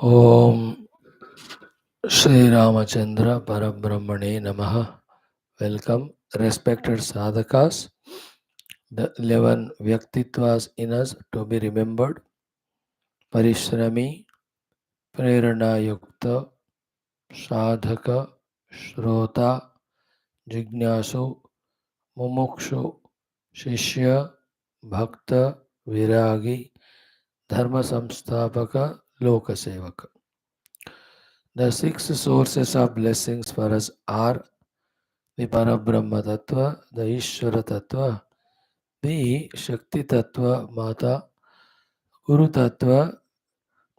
Om Shri Ramachandra Parabrahmane Namaha. Welcome, respected sadhakas, the 11 Vyaktitvas in us to be remembered. Parishrami, Prerana Yukta, Sadhaka, Shrota, Jignasu, Mumukshu, Shishya, Bhakta, Viragi, Dharma Samstapaka, Lokasevaka. The six sources of blessings for us are the Parabrahma Tattva, the Ishvara Tattva, the Shakti Tattva, Mata, Guru Tattva,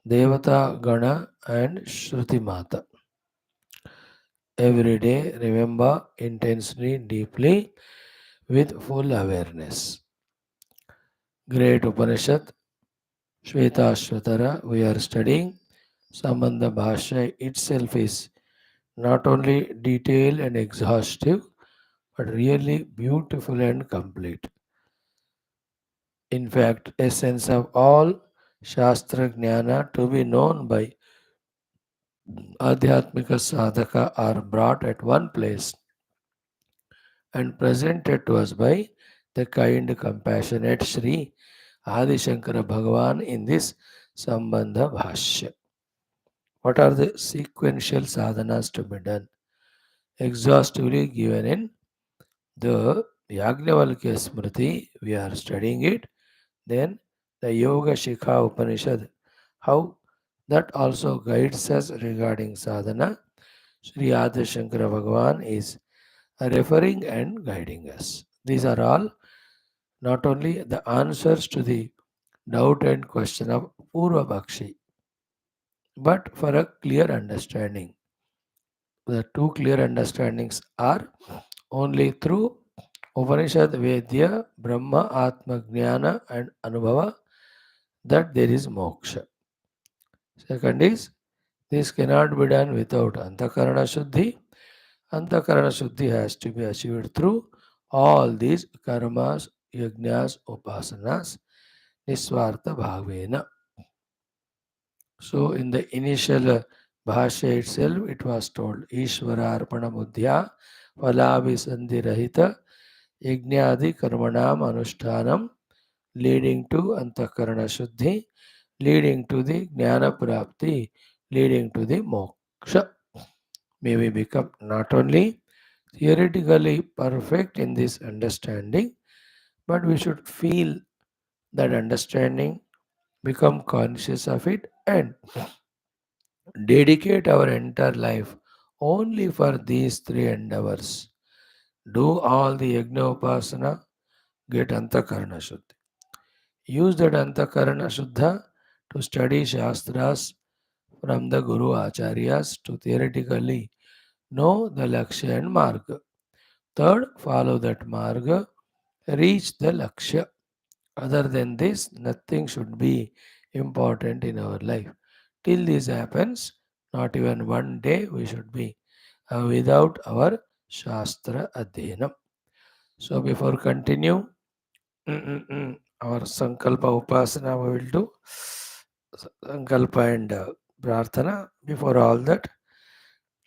Devata Gana, and Shruti Mata. Every day, remember intensely, deeply, with full awareness. Great Upanishad, Shwethashwathara, we are studying. Sambandha Bhashya itself is not only detailed and exhaustive, but really beautiful and complete. In fact, essence of all Shastra Jnana to be known by Adhyatmika Sadhaka are brought at one place and presented to us by the kind, compassionate Sri Adi Shankara Bhagavan in this Sambandha Bhashya. What are the sequential sadhanas to be done? Exhaustively given in the Yagnavalkya Smriti, we are studying it. Then the Yoga Shikha Upanishad, how that also guides us regarding sadhana. Sri Adi Shankara Bhagavan is referring and guiding us. These are all not only the answers to the doubt and question of Purva Bakshi, but for a clear understanding. The two clear understandings are only through Upanishad Vedya, Brahma, Atma, Jnana and Anubhava that there is moksha. Second is, this cannot be done without Antakarana Shuddhi. Antakarana Shuddhi has to be achieved through all these karmas, yajnas, upasanas, nisvartha bhavena. So, in the initial bhashya itself, it was told Ishvara Arpana Buddhya Falabhisandhi Yajnadi Karmanam Anushtanam, leading to Antakarana Shuddhi, leading to the Jnana Prapti, leading to the Moksha. May we become not only theoretically perfect in this understanding, but we should feel that understanding, become conscious of it, and dedicate our entire life only for these three endeavors. Do all the Yajna Upasana, get Antakarana Shuddhi. Use that Antakarana Shuddha to study Shastras from the Guru Acharyas to theoretically know the Lakshya and Marga. Third, follow that Marga, reach the Lakshya. Other than this, nothing should be important in our life. Till this happens, not even one day we should be without our Shastra Adhyanam. So before continue, our Sankalpa Upasana we will do. Sankalpa and Prarthana. Before all that,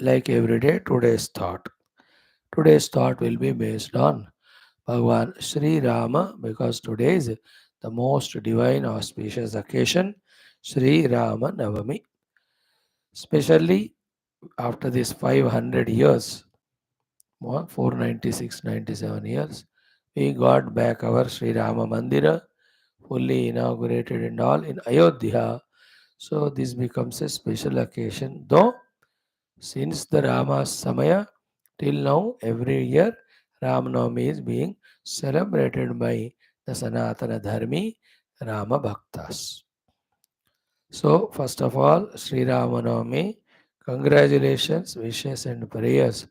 like every day, today's thought. Today's thought will be based on Bhagavan Sri Rama because today is the most divine auspicious occasion, Sri Rama Navami. Especially after this 500 years, 496, 97 years, we got back our Sri Rama Mandira, fully inaugurated and all in Ayodhya. So this becomes a special occasion. Though since the Rama Samaya till now, every year Ramanavami is being celebrated by the Sanatana Dharmi Rama Bhaktas. So first of all, Sri Ramanavami, congratulations, wishes and prayers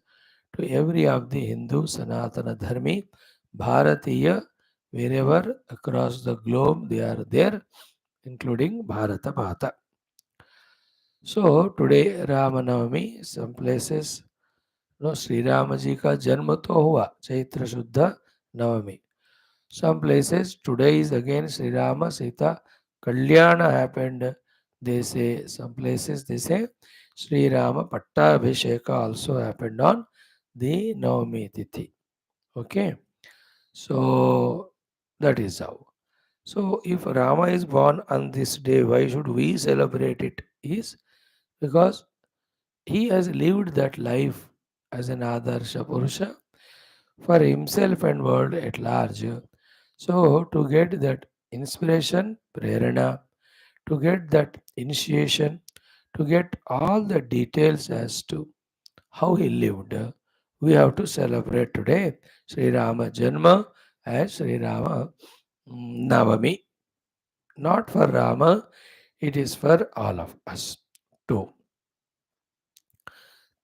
to every of the Hindu Sanatana Dharmi Bharatiya, wherever across the globe they are there, including Bharata Mata. So today Ramanavami, some places Sri Rama ji ka janma to hua, Chaitra Shuddha Navami. Some places today is again Sri Rama Sita Kalyana happened. They say, some places they say, Sri Rama Pattabhisheka also happened on the Navami Tithi. Okay, so that is how. So if Rama is born on this day, why should we celebrate it? Is because he has lived that life as an Adarsha Purusha for himself and world at large. So to get that inspiration, prerana, to get that initiation, to get all the details as to how he lived, we have to celebrate today Sri Rama Janma as Sri Rama Navami. Not for Rama, it is for all of us too.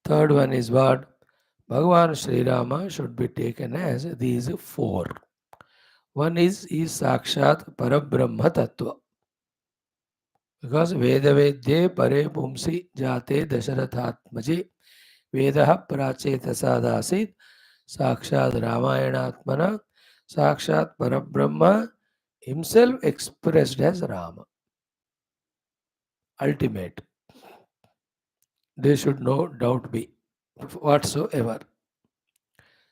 Third one is what? Bhagavan Sri Rama should be taken as these four. One is Sakshat Parabrahma Tattva. Because Veda Vedye Pare Pumsi Jate Dasharathatmaji Vedaha Prachetasadhasit Sakshat Ramayana Sakshat Parabrahma himself expressed as Rama. Ultimate. There should no doubt be whatsoever.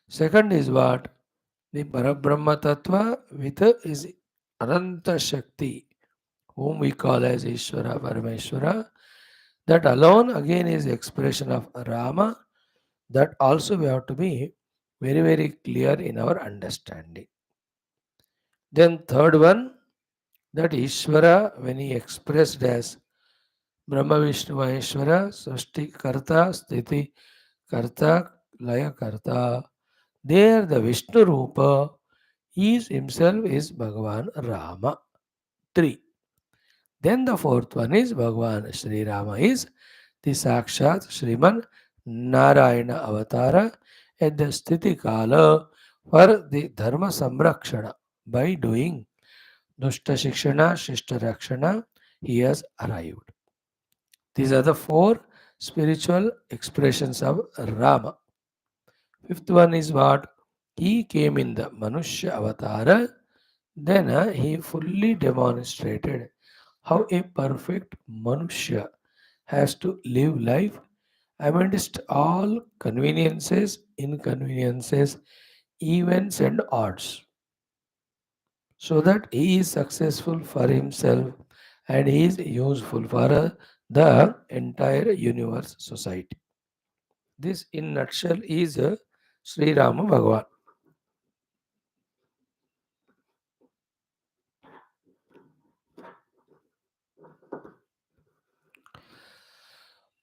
Second is what? The Parabrahma Tattva with is Ananta Shakti, whom we call as Ishvara Parameshwara. That alone again is expression of Rama. That also we have to be very, very clear in our understanding. Then third one, that Ishvara, when he expressed as Brahma Vishnu Maheshwara, Srishti Karta, Sthiti Karta, Laya Karta, there the Vishnu Rupa is himself is Bhagavan Rama. 3. Then the fourth one is Bhagavan Sri Rama is the Sakshat Sriman Narayana Avatara at the Sthiti Kala for the Dharma Samrakshana. By doing Dushta Shikshana, Shishta Rakshana, he has arrived. These are the four spiritual expressions of Rama. Fifth one is what? He came in the Manushya Avatara, then he fully demonstrated how a perfect Manushya has to live life amidst all conveniences, inconveniences, events, and odds, so that he is successful for himself and he is useful for the entire universe society. This, in nutshell, is Sri Rama Bhagavan.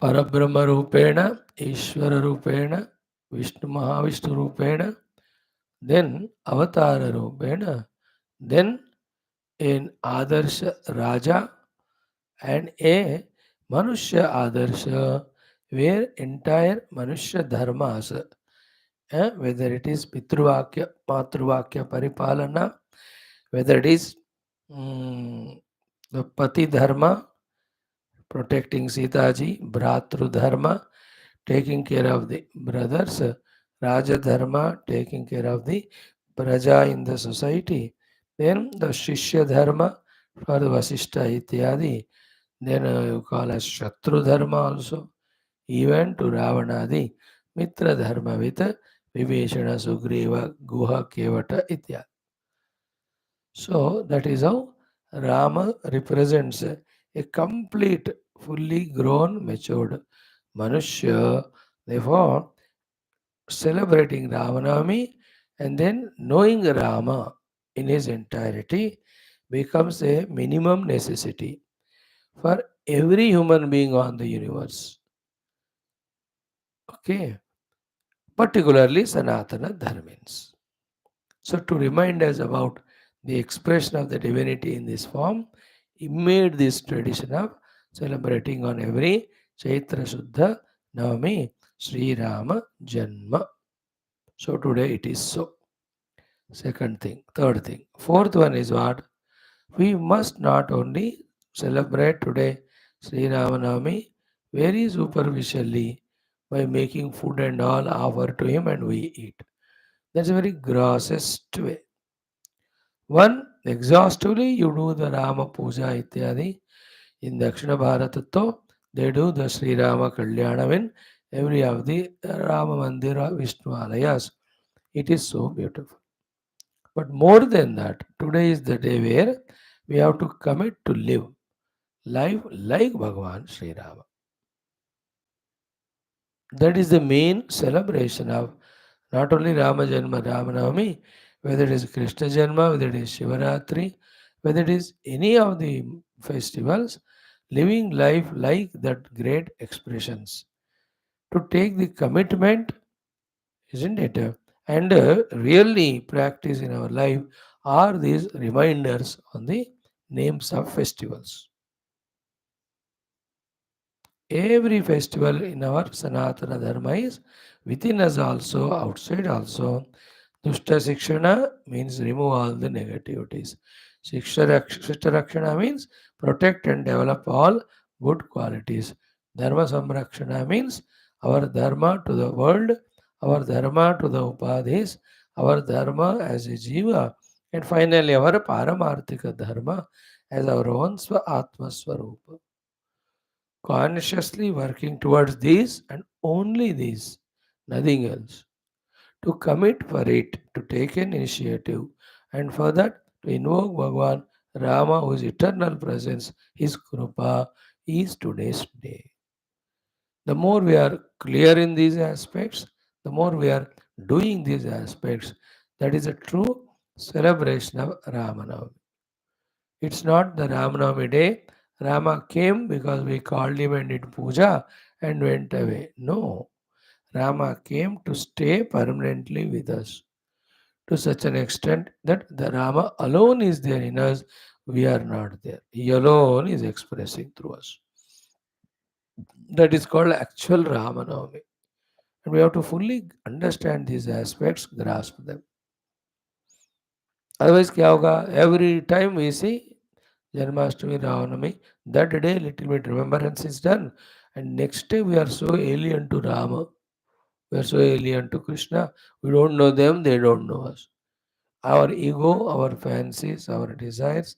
Parabrahma Rupena, Ishvara Rupena, Vishnu Mahavishnu Rupena, then Avatara Rupena, then an Adarsha Raja and a Manushya Adarsha, where entire Manushya Dharmas, whether it is Pitruvakya, Matruvakya Paripalana, whether it is the Pati Dharma, protecting Sitaji, Bhratru Dharma, taking care of the brothers, Raja Dharma, taking care of the Praja in the society, then the Shishya Dharma for the Vasishta Ityadi, then you call as Shatru Dharma also, even to Ravanadi, Mitra Dharma with Viveshana Sugriva Guha Kevata Ityadi. So that is how Rama represents a complete, fully grown, matured Manushya. Therefore, celebrating Ramanami and then knowing Rama in his entirety becomes a minimum necessity for every human being on the universe. Okay, particularly Sanatana Dharmins. So, to remind us about the expression of the divinity in this form, he made this tradition of celebrating on every Chaitra Shuddha Navami Sri Rama Janma. So, today it is so. Second thing. Third thing. Fourth one is what? We must not only celebrate today Sri Rama Navami very superficially by making food and all offer to him and we eat. That's a very grossest way. One, exhaustively you do the Rama Puja Ityadi. In Dakshina Bharatato, they do the Sri Rama Kalyanam in every of the Rama Mandira Vishnu Alayas. It is so beautiful. But more than that, today is the day where we have to commit to live life like Bhagavan Sri Rama. That is the main celebration of not only Rama Janma Ramanavami, whether it is Krishna Janma, whether it is Shivaratri, whether it is any of the festivals, living life like that great expressions. To take the commitment, isn't it? And really practice in our life are these reminders on the names of festivals. Every festival in our Sanatana Dharma is within us also, outside also. Dushta Shikshana means remove all the negativities. Shishta Rakshana means protect and develop all good qualities. Dharma Samrakshana means our dharma to the world, our dharma to the upadhis, our dharma as a jiva, and finally our paramarthika dharma as our own swa atma swarupa. Consciously working towards these and only these, nothing else. To commit for it, to take an initiative, and for that to invoke Bhagavan Rama, whose eternal presence, his Krupa, is today's day. The more we are clear in these aspects, the more we are doing these aspects, that is a true celebration of Ramanavami. It's not the Ramanavami day. Rama came because we called him and did puja and went away. No, Rama came to stay permanently with us to such an extent that the Rama alone is there in us, we are not there. He alone is expressing through us. That is called actual Ramanavami. And we have to fully understand these aspects, grasp them. Otherwise, क्या होगा? Every time we see Janmashtami, Ravanami, that day little bit remembrance is done. And next day we are so alien to Rama. We are so alien to Krishna. We don't know them, they don't know us. Our ego, our fancies, our desires,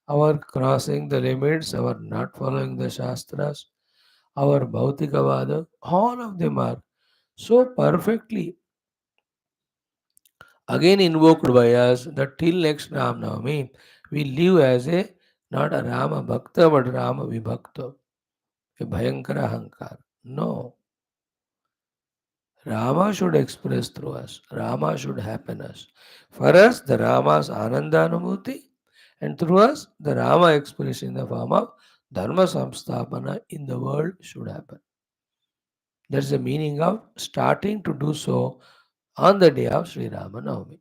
our crossing the limits, our not following the Shastras, our Bhautikavada, all of them are so perfectly again invoked by us that till next Ram Navami, we live as a not a Rama Bhakta but Rama Vibhakta, a Bhayankara Hankar. No, Rama should express through us. Rama should happen us. For us, the Rama's Anandanubhuti, and through us, the Rama expression in the form of Dharma Samstapana in the world should happen. That's the meaning of starting to do so on the day of Sri Rama Navami.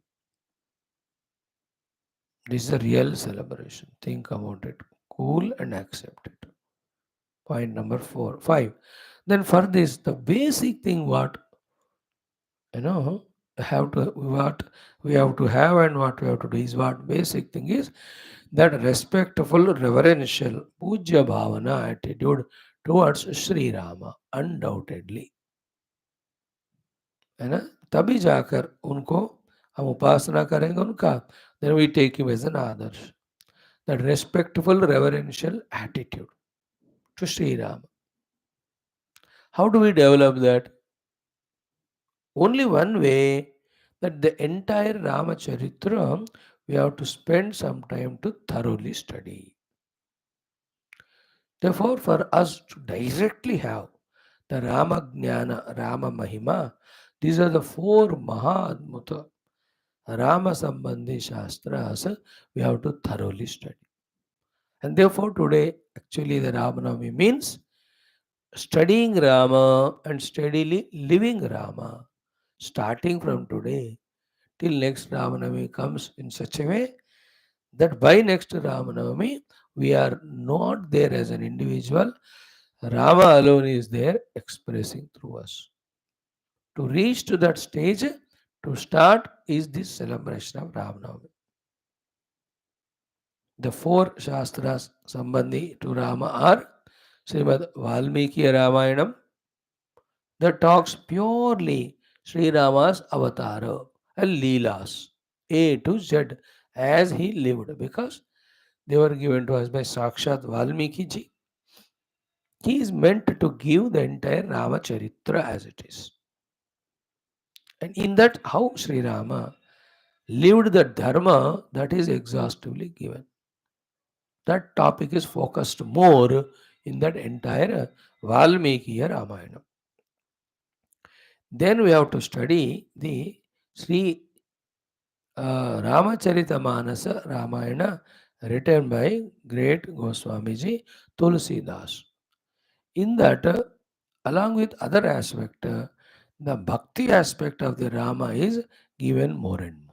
This is a real celebration. Think about it. Cool and accept it. Point number 5. Then for this, the basic thing what you know have to what we have to have and what we have to do is what basic thing is that respectful reverential puja bhavana attitude towards Sri Rama undoubtedly है ना तभी जाकर उनको हम उपासना करेंगे उनका then we take him as an Adarsh that respectful reverential attitude to Sri Rama. How do we develop that? Only one way, that the entire Ramacharitra we have to spend some time to thoroughly study. Therefore, for us to directly have the Rama Jnana, Rama Mahima, these are the four Mahatmuta Rama Sambandhi Shastras we have to thoroughly study. And therefore, today, actually, the Ramanavami means studying Rama and steadily living Rama, starting from today till next Ramanavami comes in such a way that by next Ramanavami, we are not there as an individual. Rama alone is there expressing through us. To reach to that stage, to start is this celebration of Ramanavami. The four Shastras Sambandhi to Rama are Srimad Valmiki Ramayanam that talks purely Sri Rama's avatar and Leelas, A to Z, as he lived, because they were given to us by Sakshat Valmiki ji. He is meant to give the entire Ramacharitra as it is. And in that, how Sri Rama lived the dharma, that is exhaustively given. That topic is focused more in that entire Valmiki Ramayana. Then we have to study the Sri Ramacharita Ramayana written by great Goswamiji Tulsidas. In that, along with other aspect, the bhakti aspect of the Rama is given more and more.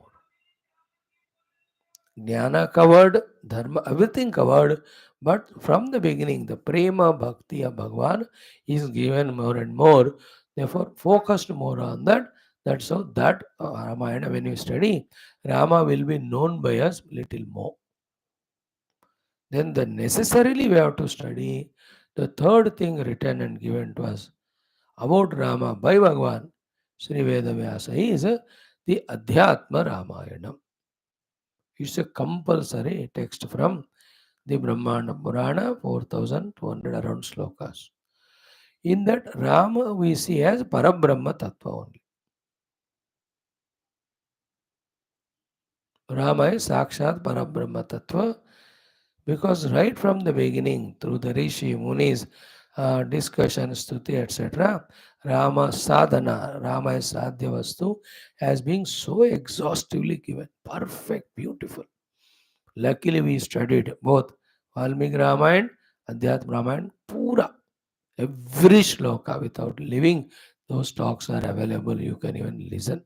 Jnana covered, dharma, everything covered, but from the beginning, the prema bhakti of Bhagavan is given more and more. Therefore, focused more on that. That's how that Ramayana, when we study, Rama will be known by us little more. Then the necessarily we have to study the third thing written and given to us about Rama by Bhagavan, Sri Vedavyasa, is the Adhyatma Ramayana. It's a compulsory text from the Brahmana Purana, 4200 around slokas. In that, Rama we see as Parabrahma Tattva only. Rama is Sakshat Parabrahma Tattva, because right from the beginning, through the Rishi, Munis, discussion, Stuti, etc., Rama Sadhana, Rama is Sadhya Vastu, has been so exhaustively given. Perfect, beautiful. Luckily, we studied both Valmiki Ramayana, Adhyatma Ramayana, Pura. Every shloka without leaving, those talks are available. You can even listen.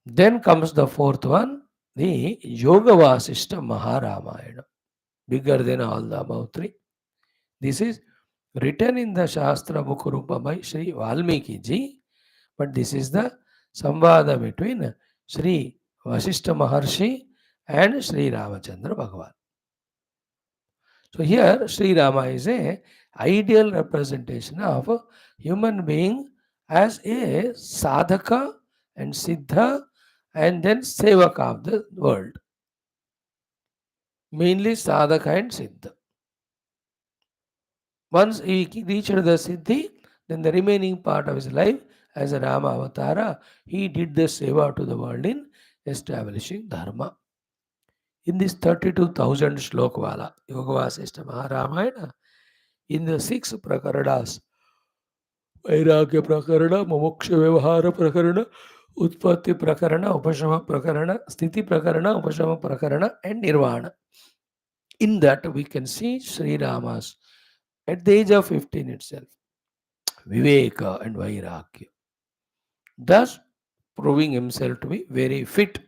Then comes the fourth one, the Yoga Vasishta Maharamayana, bigger than all the above three. This is written in the Shastra book Rupa by Sri Valmiki ji, but this is the samvada between Sri Vasishta Maharshi and Sri Ramachandra Bhagavan. So here Sri Rama is a ideal representation of a human being as a sadhaka and siddha and then sevaka of the world. Mainly sadhaka and siddha. Once he reached the siddhi, then the remaining part of his life as a Rama avatara, he did the seva to the world in establishing dharma. In this 32,000 shlokvala Yoga Vasishta Maharamayana, in the 6 prakaranas, वैराग्य प्रकरण मोक्ष व्यवहार प्रकरण उत्पत्ति प्रकरण उपशम प्रकरण स्थिति प्रकरण उपशम प्रकरण and nirvana. In that we can see Sri Rama's at the age of 15 itself viveka and vairagya, thus proving himself to be very fit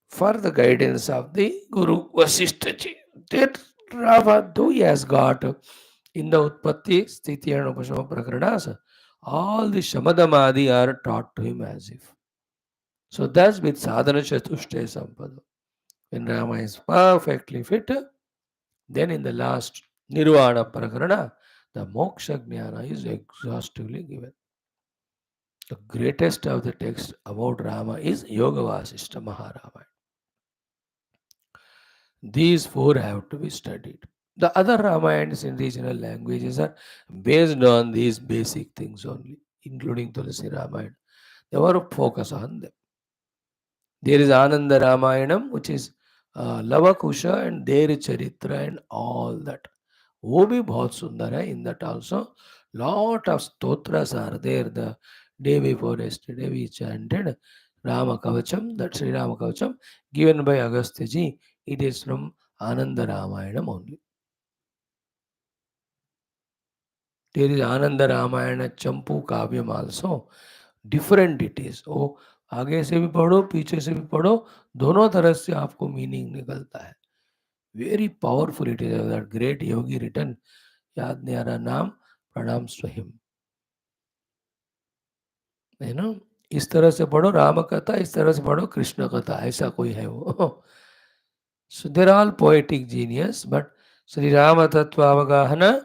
for the guidance of the Guru Vasishta ji. That Rama, though he has got in the Utpatti, Sthiti and Upashama Prakaranas, all the Shamadamadi are taught to him as if. So thus with Sadhana Chatushte Sampada, when Rama is perfectly fit, then in the last Nirvana Prakarana, the Moksha Jnana is exhaustively given. The greatest of the text about Rama is Yoga Vasishta Maharamayana. These 4 have to be studied. The other Ramayans in regional languages are based on these basic things only, including Tulsi Ramayana. They were focused on them. There is Ananda Ramayanam, which is Lavakusha and their Charitra and all that. वो भी बहुत सुंदर है. In that also, lot of stotras are there. The day before yesterday we chanted Rama Kavacham, that Sri Rama Kavacham, given by Agastya ji. It is from Ananda Ramayanam only. There is Ananda Ramayana Champu Kavyam also. Different it is. वो आगे से भी पढ़ो पीछे से भी पढ़ो, दोनों तरह से आपको मीनिंग निकलता है. Very powerful it is. That great yogi written, याद नहीं आ रहा नाम, प्रणाम to him. You know, इस तरह से पढ़ो राम कथा, इस तरह से पढ़ो कृष्ण कथा, ऐसा कोई है वो. So they're all poetic genius, but Sri Rama Tattva Avagahana,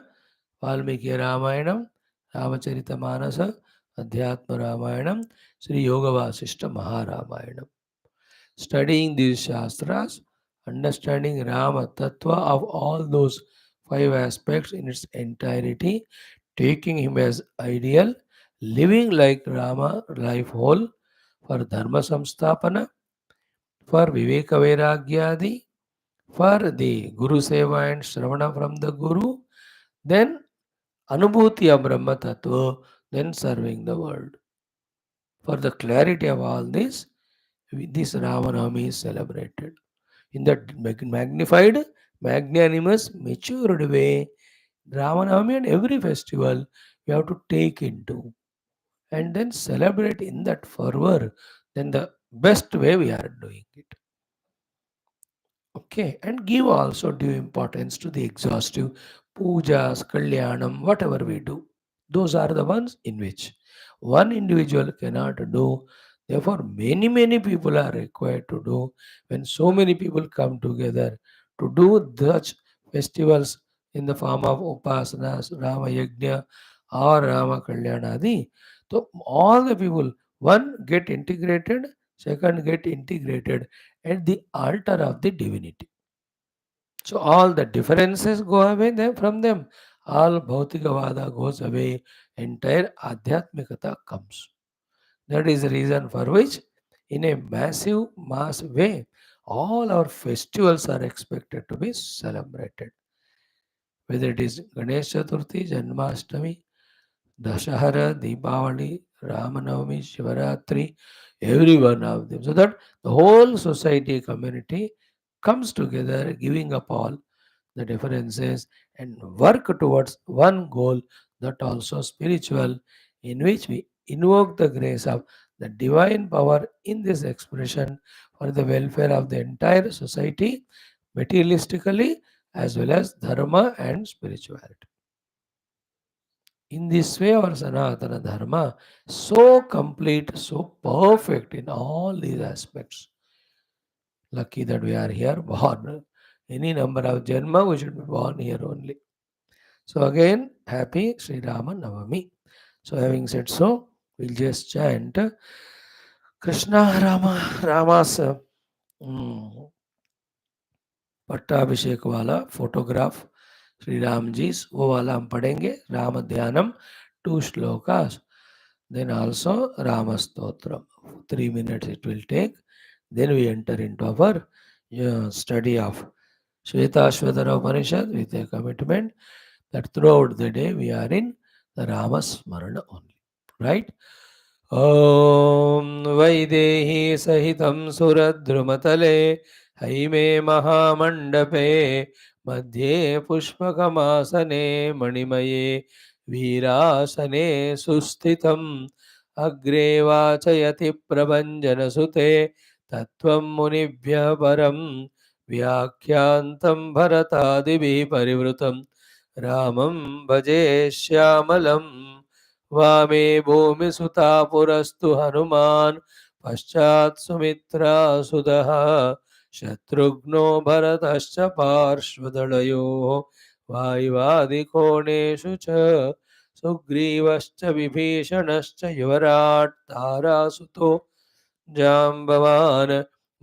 Valmiki Ramayanam, Ramacharita Manasa, Adhyatma Ramayanam, Sri Yoga Vasishta Maharamayana. Studying these Shastras, understanding Rama Tattva of all those five aspects in its entirety, taking him as ideal, living like Rama, life whole, for Dharma Samstapana, for Viveka Vairagyadi, for the Guru Seva and Shravana from the Guru, then Anubhuti of Brahma Tattva, then serving the world. For the clarity of all this, this Ramanavami is celebrated. In that magnified, magnanimous, matured way, Ramanavami and every festival we have to take into and then celebrate in that fervor, then the best way we are doing it. Okay, and give also due importance to the exhaustive pujas, kalyanam, whatever we do. Those are the ones in which one individual cannot do. Therefore, many people are required to do. When so many people come together to do such festivals in the form of upasanas, Rama Yajna or Rama Kalyanadi, so all the people, one get integrated, second get integrated at the altar of the divinity. So all the differences go away from them. All Bhautikavada goes away. Entire Adhyatmikata comes. That is the reason for which, in a massive mass way, all our festivals are expected to be celebrated. Whether it is Ganesh Chaturthi, Janmashtami, Dashahara, Deepavali, Ramanavami, Shivaratri, every one of them. So that the whole society, community comes together, giving up all the differences and work towards one goal, that also spiritual, in which we invoke the grace of the divine power in this expression for the welfare of the entire society, materialistically as well as dharma and spirituality. In this way, our Sanatana Dharma so complete, so perfect in all these aspects. Lucky that we are here born. Any number of Janma, we should be born here only. So again, happy Sri Rama Navami. So having said so, we'll just chant Krishna Rama Rama's पट्टाभिषेक वाला photograph Shri Ram ji वो वाला हम पढ़ेंगे Ram ध्यानम 2 shlokas then also Rama Stotram 3 minutes it will take, then we enter into our study of Shwethashwathara Upanishad with a commitment that throughout the day we are in the Rama Smarana only, right? ॐ वैदेही सहितं सुरद्रुमतले हैमे महामण्डपे मध्ये पुष्पकमासने मणिमये वीरासने सुस्थितम् अग्रे वाचयति प्रभञ्जनसुते तत्त्वं मुनिभ्यः परं व्याख्यान्तं भरतादिभिः परिवृतं रामं भजे श्यामलम् वामे भूमिसुता पुरस्तु हनुमान् पश्चात् सुमित्रासुतः शत्रुघ्नो भरतश्च पार्श्वदलयोः वायुवादिकोणेषु च सुग्रीवश्च विभीषणश्च युवराट् तारासुतो जाम्बवान्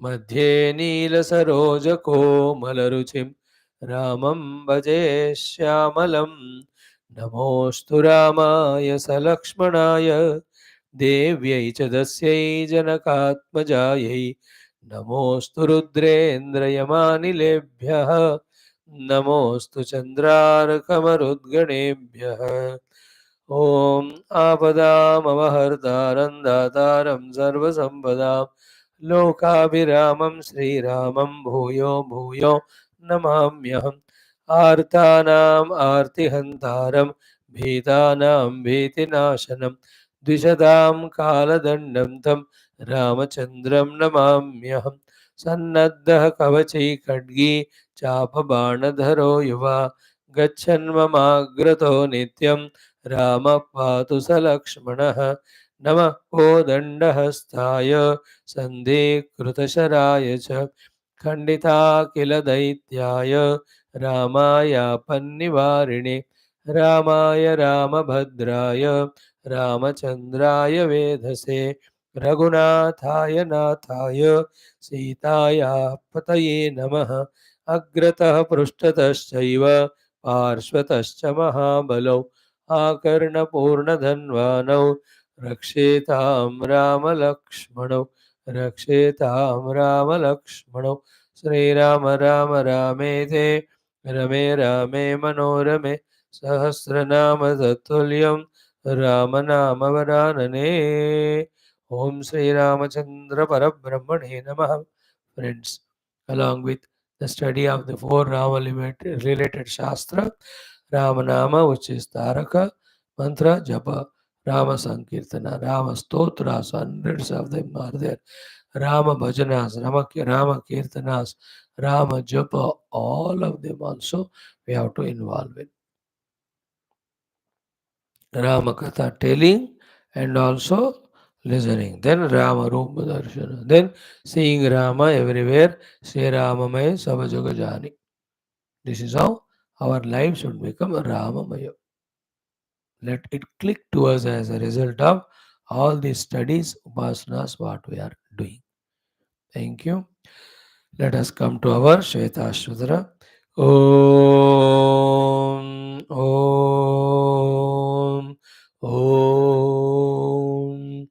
मध्ये नीलसरोजकोमलरुचिं रामं भजे श्यामलम् नमोऽस्तु रामाय सलक्ष्मणाय देव्यै च दस्यै जनकात्मजायै नमोऽस्तु रुद्रेन्द्रयमानिलेभ्यः नमोऽस्तु चन्द्रार्कमरुद्गणेभ्यः ॐ आपदामवहर्तारं दातारं सर्वसम्पदां लोकाभिरामं श्रीरामं भूयो भूयो नमाम्यहम् आर्तानाम् आर्तिहन्तारं भीतानां भीतिनाशनं द्विषदां कालदण्डं तं रामचन्द्रं नमाम्यहं सन्नद्धः कवची खड्गी चापबाणधरो युवा गच्छन्ममाग्रतो नित्यं रामः पातु स लक्ष्मणः नमः कोदण्डहस्ताय सन्धिकृतशराय च खण्डिताखिलदैत्याय रामायापन्निवारिणे रामाय रामभद्राय रामचन्द्राय वेधसे रघुनाथाय नाथाय सीताया पतये नमः। अग्रतः पृष्ठतश्चैव पार्श्वतश्च महाबलौ आकर्णपूर्णधन्वानौ रक्षेतां रामलक्ष्मणौ रक्षेतां रामलक्ष्मणौ। श्रीराम राम रामेति रमे रामे मनोरमे सहस्रनाम तत्तुल्यं राम नाम वरानने। Om Sri Ramachandra Parabrahmane Namaha. Friends, along with the study of the four Rama related Shastra, Ramanama, which is Taraka, Mantra, Japa, Rama Sankirtana, Rama Stotras, hundreds of them are there. Rama Bhajanas, Rama Kirtanas, Rama Japa, all of them also we have to involve in. Rama Katha telling and also listening. Then Rama Rupa Darshana. Then seeing Rama everywhere. Sri Ramamaya Savajagajani. This is how our life should become Ramamaya. Let it click to us as a result of all these studies, upasanas, what we are doing. Thank you. Let us come to our Shwethashwathara. Om, Om, Om.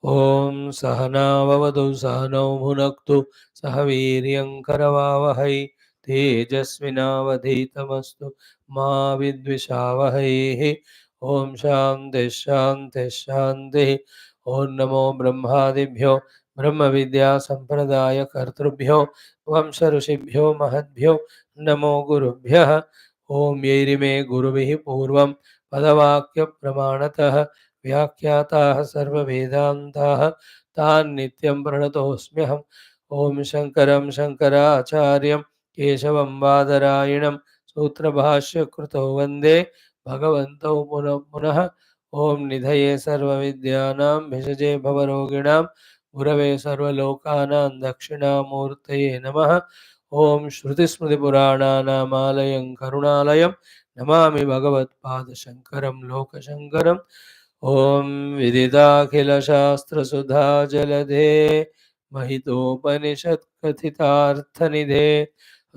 Om Sahana Vavadu Sahano Bhunaktu Sahaviryam Karavavahai Tejasvinavadhitamastu Ma Vidvishavahai. Om Shanti Shanti Shanti. Om Namo Brahmadibhyo Brahma Vidya Sampradaya Kartrubhyo Vamsa Rushibhyo Mahadbhyo Namo Gurubhyah. Om Yerime Guruvihi Purvam Padavakya Pramanatah व्याख्याताः सर्ववेदान्ताः तान् नित्यं प्रणतोऽस्म्यहम्। ॐ शङ्करं शङ्कराचार्यं केशवं बादरायणं सूत्रभाष्यकृतौ वन्दे भगवन्तौ पुनः पुनः। ॐ निधये सर्वविद्यानां भिषजे भवरोगिणां गुरवे सर्वलोकानां दक्षिणामूर्तये नमः। ॐ श्रुतिस्मृतिपुराणानामालयं करुणालयं नमामि भगवत्पादशङ्करं लोकशङ्करम्। ॐ विदिताखिलशास्त्रसुधा जलधे महितोपनिषत्कथितार्थनिधे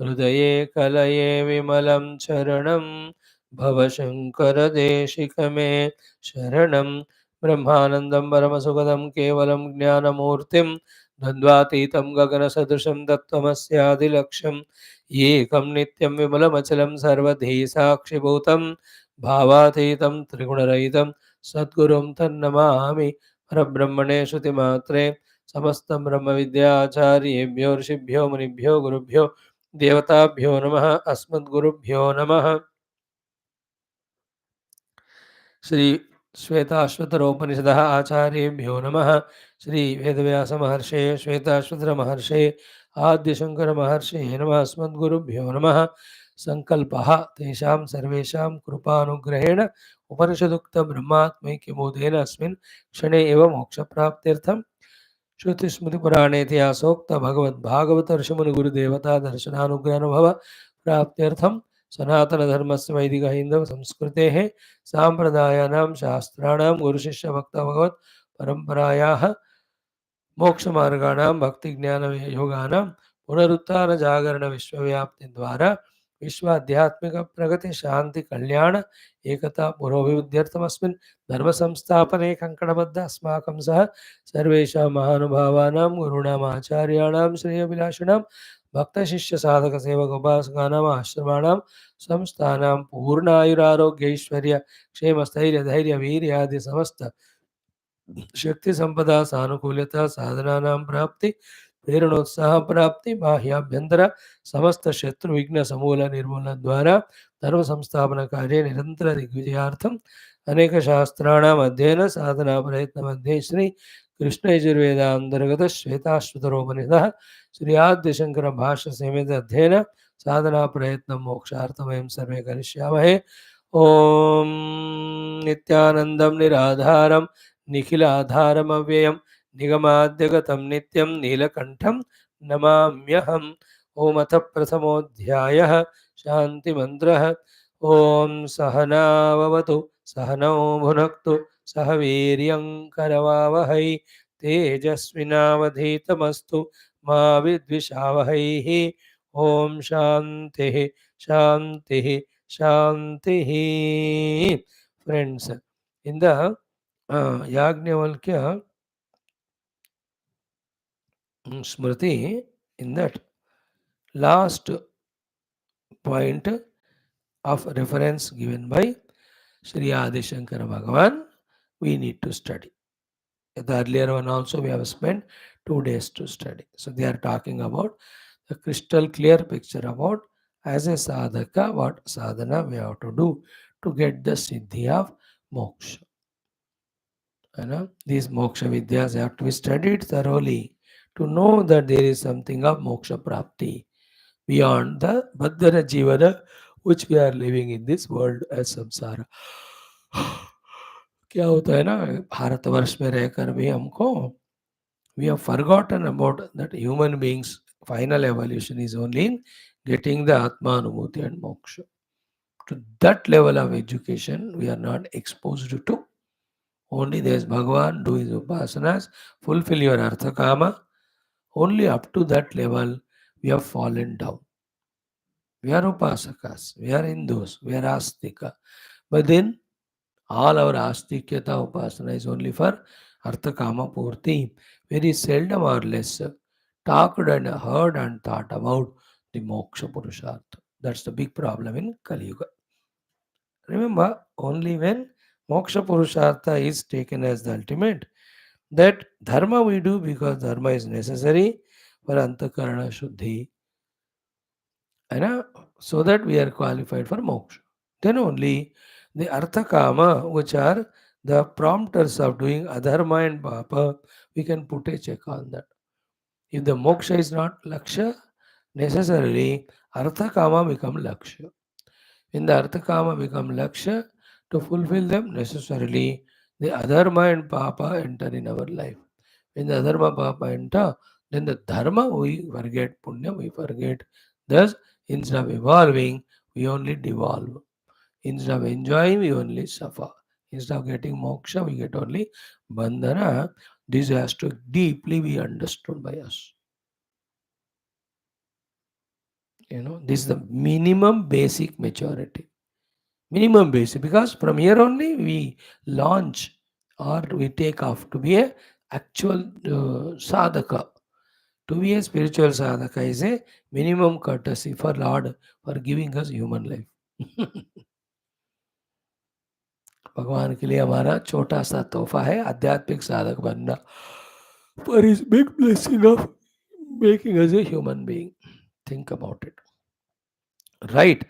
हृदये कलये विमलं चरणं भवशङ्करदेशिकमे शरणं। ब्रह्मानन्दं परमसुखदं केवलं ज्ञानमूर्तिं द्वन्द्वातीतं गगनसदृशं तत्त्वमस्यादिलक्ष्यम् एकं नित्यं विमलमचलं सर्वधी साक्षिभूतं भावातीतं त्रिगुणरहितं सद्गुरुं तन्नमामि। परब्रह्मणे श्रुतिमात्रे समस्तं ब्रह्मविद्याचार्येभ्यो ऋषिभ्यो मुनिभ्यो गुरुभ्यो देवताभ्यो नमः। अस्मद्गुरुभ्यो नमः। श्री श्वेताश्वतरोपनिषदः आचार्येभ्यो नमः। श्री वेदव्यास महर्षे श्वेताश्वतर महर्षे आद्यशंकर महर्षे नमः। अस्मद्गुरुभ्यो नमः। संकल्पः तेषां सर्वेषां कृपानुग्रहेण उपनिषदुक्त ब्रह्मात्मैक्यबोधेन अस्मिन् क्षणे एव मोक्षप्राप्त्यर्थं श्रुतिस्मृतिपुराणेतिहासोक्त भगवद्भागवत ऋषिमुनिगुरुदेवता दर्शनानुग्रहानुभव प्राप्त्यर्थं सनातनधर्मस्य वैदिक हिंदव संस्कृतेः साम्प्रदायानां शास्त्राणां गुरुशिष्यभक्तभगवत् परम्परायाः मोक्षमार्गाणां भक्तिज्ञानयोगानां पुनरुत्थानजागरणविश्वव्याप्तिद्वारा विश्व आध्यात्मिक प्रगति शांति कल्याण एकता पुरोभिवृद्ध्यर्थमस्मिन् धर्मसंस्थापने कङ्कणबद्ध अस्माकं सह सर्वेषां महानुभावानां गुरूणाम् आचार्याणां श्रेयोभिलाषिणां भक्तशिष्यसाधकसेवकोपासकानाम् आश्रमाणां संस्थानां पूर्णायुरारोग्यैश्वर्य क्षेमस्थैर्यधैर्यवीर्यादि समस्त शक्ति संपदा सानुकूल्यता साधनानां प्राप्ति प्रेरणोत्साह प्राप्ति बाह्याभ्यंतर समस्त शत्रु विघ्न समूल निर्मूलन द्वारा धर्म संस्थापन कार्य निरंतर दिग्विजयार्थम अनेक शास्त्राणाम अध्ययन साधना प्रयत्न मध्ये श्री कृष्ण यजुर्वेदांतर्गत श्वेताश्वतरोपनिषदः श्री आद्य शंकर भाष्य समेत अध्ययन साधना प्रयत्न मोक्षार्थं वयं सर्वे करिष्यामहे। ओम नित्यानंदं निराधारं निखिलाधारमव्ययं निगमाद्यगतं नित्यं नीलकण्ठं नमाम्यहम्। ओम अथ प्रथमोऽध्यायः शान्तिमन्त्रः। ओम सहनाववतु सहनौ भुनक्तु सह वीर्यं करवावहै तेजस्विनावधीतमस्तु मा विद्विषावहैः ॐ शान्तिः शान्तिः शान्तिः. Friends, in the Yagnavalkya Smriti, in that last point of reference given by Sri Adi Shankara Bhagavan, we need to study. The earlier one also we have spent 2 days to study. So they are talking about the crystal clear picture about as a sadhaka what sadhana we have to do to get the siddhi of moksha. You know, these moksha vidyas have to be studied thoroughly to know that there is something of moksha prapti beyond the Badhana Jivana which we are living in this world as samsara. क्या होता है ना, भारतवर्ष में रहकर भी हमको we have forgotten about that human beings final evolution is only in getting the atma anubhuti and moksha. To that level of education we are not exposed to. Only there is Bhagavan, do his upasanas, fulfill your artha kama. Only up to that level we have fallen down. We are upasakas, we are Hindus, we are astika. But then all our astikyata upasana is only for artha kama purti. Very seldom or less talked and heard and thought about the moksha purushartha. That's the big problem in Kali Yuga. Remember, only when moksha purushartha is taken as the ultimate, that dharma we do because dharma is necessary for antakarana shuddhi, and so that we are qualified for moksha. Then only the artha kama, which are the prompters of doing adharma and papa, we can put a check on that. If the moksha is not laksha, necessarily artha kama become laksha. When the artha kama become laksha, to fulfill them necessarily the adharma and papa enter in our life. When the adharma papa enter, then the dharma we forget, punya we forget. Thus, instead of evolving, we only devolve. Instead of enjoying, we only suffer. Instead of getting moksha, we get only bandhana. This has to deeply be understood by us. This is the minimum basic maturity. Minimum basic, because from here only we launch or we take off to be a actual sadhaka. To be a spiritual sadhaka is a minimum courtesy for Lord for giving us human life. भगवान के लिए हमारा छोटा सा तोहफा है आध्यात्मिक साधक बनना, for his big blessing of making us a human being. Think about it. Right.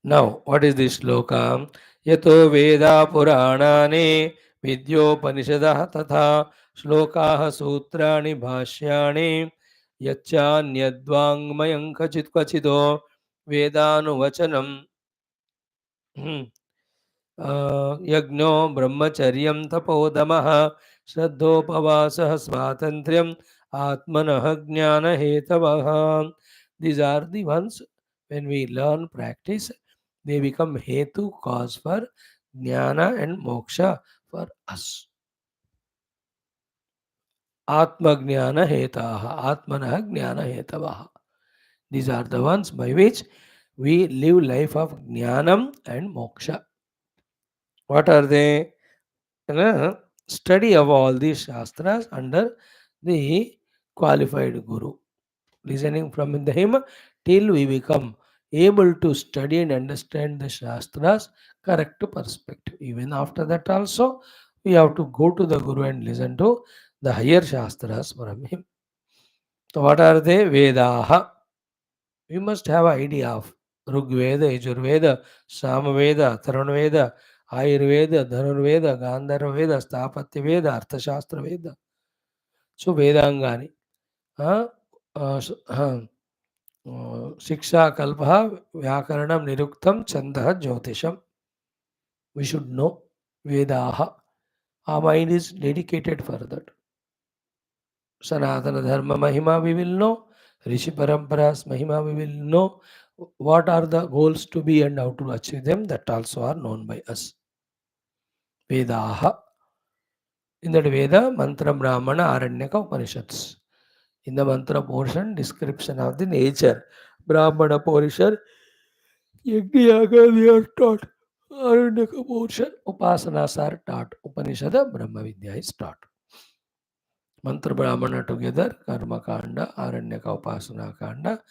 Now, what is this shloka? Yato Veda Puranane Vidyopanishadaha Tatha Shlokaha Sutrani Bhashyani Yachanyadvangmayam Kachit Kachido Vedanu Vachanam यज्ञो ब्रह्मचर्यं तपोदमः श्रद्धोपवासः स्वातन्त्र्यम् आत्मनः ज्ञानहेतवः. These are the ones when we learn practice, they become hetu, cause for jnana and moksha for us. Atma jnana hetaha, atmanah jnana hetavaha. These are the ones by which we live life of jnanam and moksha. What are they? Study of all these shastras under the qualified guru. Listening from him till we become able to study and understand the shastras correct perspective. Even after that also, we have to go to the guru and listen to the higher shastras from him. So what are they? Vedaha. We must have an idea of Rigveda, Yajurveda, Samaveda, Tharunveda, Ayurveda, Dhanurveda, Gandharvaveda, Stapatya Veda, Arthashastra Veda. So Vedangani. Shiksha Kalpaha, Vyakaranam Niruktam, Chandaha Jyotisham. We should know Vedaha. Our mind is dedicated for that. Sanatana Dharma Mahima we will know. Rishi Paramparas Mahima we will know. What are the goals to be and how to achieve them, that also are known by us. Vedaha. In that Veda, Mantra, Brahmana, Aranyaka, Upanishads. In the Mantra portion, description of the nature. Brahmana portion, Yajna Yaga, they are taught. Aranyaka portion, Upasanas are taught. Upanishad, Brahma Vidya is taught. Mantra Brahmana together, Karma Kanda, Aranyaka Upasana Kanda.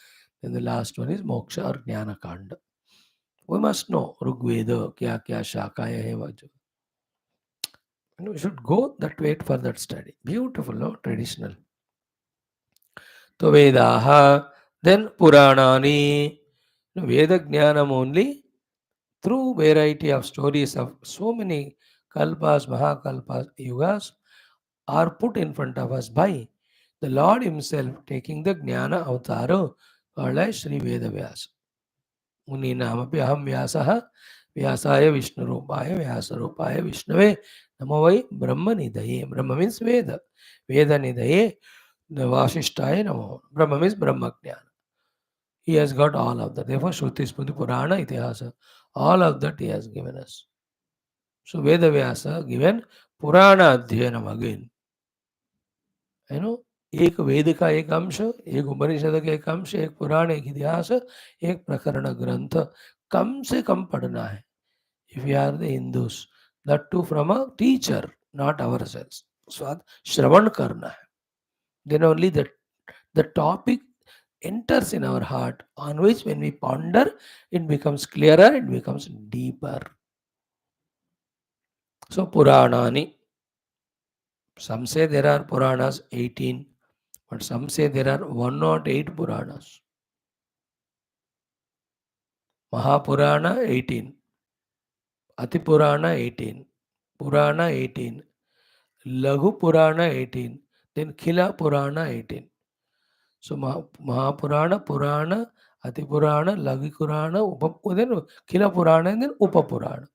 Then the last one is Moksha or Jnana Kanda. We must know Rigveda, kya kya Shakaya hai vaju. And we should go that way for that study. Beautiful, no? Traditional. So Vedaha, then Puranani. Veda Jnanam only through variety of stories of so many kalpas, mahakalpas, yugas are put in front of us by the Lord Himself taking the Jnana Avatara called as Sri Veda Vyasa. Muninamapi aham Vyasaha Vyasaya Vishnurupaya Vyasarupaye Vishnave Namo Vai Brahma Nidaye. Brahma means Veda. Veda Nidaye the Vasishtaya Namo. Brahma means Brahma Jnana. He has got all of that. Therefore, Shruti, Smriti, Purana, Itihasa, all of that He has given us. So Veda Vyasa given Purana Adhyanam again. You know, एक वेद का एक अंश, एक उपनिषद का एक अंश, एक पुराण, एक इतिहास, एक प्रकरण ग्रंथ कम से कम पढ़ना है. If we are the Hindus, that too from a teacher, not ourselves. स्वाद श्रवण करना है. Then only the topic enters in our heart, on which when we ponder, it becomes clearer, it becomes deeper. So Puranani. Some say there are Puranas 18, but some say there are 108 Puranas. Mahapurana 18, Atipurana 18, Purana 18, Laghu Purana 18, then Khila Purana 18. So Mahapurana, Purana, Atipurana, Laghu Purana, then Khila Purana and then Upapurana.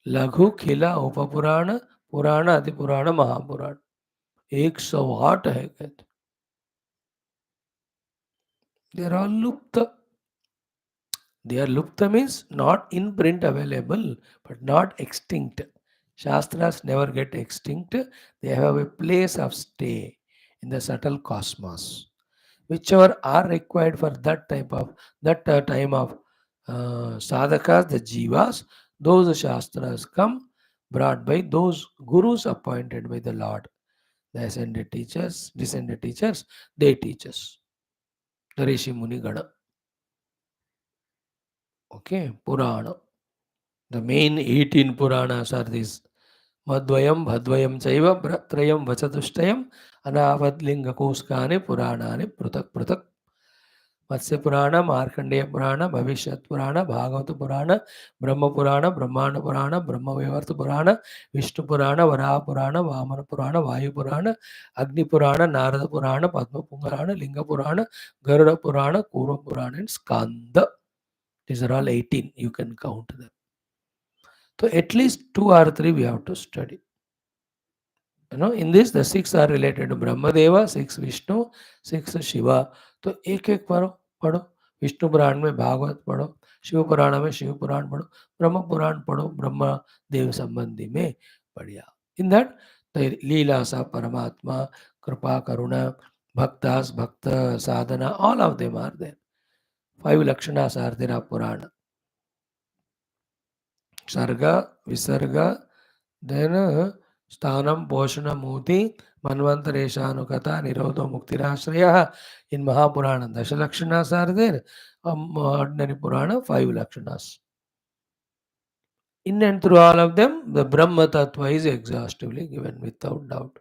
Laghu, Khila, Upapurana, Purana, Atipurana, Mahapurana. 108 है कहते. They are all lupta. They are lupta means not in print available, but not extinct. Shastras never get extinct. They have a place of stay in the subtle cosmos. Whichever are required for that type of time of sadhakas, the jivas, those shastras come brought by those gurus appointed by the Lord. The ascended teachers, descended teachers, they teach us. The Rishi Muni Gana. Okay, Purana. The main 18 Puranas are these. Madvayam, Bhadvayam Chaiva, Trayam, Vachatushayam, Anavad Koskani, Puranani, Prutak Prutak. Matsya Purana, Markandeya Purana, Bhavishyat Purana, Bhagavata Purana, Brahma Purana, Brahmana Purana, Brahma Vaivarta Purana, Vishnu Purana, Varaha Purana, Vamana Purana, Vayu Purana, Agni Purana, Narada Purana, Padma Purana, Linga Purana, Garuda Purana, Kura Purana, and Skanda. These are all 18. You can count them. So at least 2 or 3 we have to study. In this the 6 are related to Brahmadeva, 6 Vishnu, 6 Shiva. तो एक पढ़ो. विष्णु पुराण में भागवत पढ़ो, शिव पुराण में शिव पुराण पढ़ो, ब्रह्म पुराण पढ़ो, ब्रह्मा देव संबंधी में बढ़िया. In that the लीला सा परमात्मा, कृपा करुणा, भक्तास भक्त साधना, all of them are there. 5 lakshanas are there of Purana. Sarga, Visarga, then Sthanam, Poshana, Muti, Manvantareshanu-kata, Nirodho, Muktirashraya. In Mahapurana, Dasha Lakshanas are there. Ordinary Purana, 5 Lakshanas. In and through all of them, the Brahma Tattva is exhaustively given without doubt.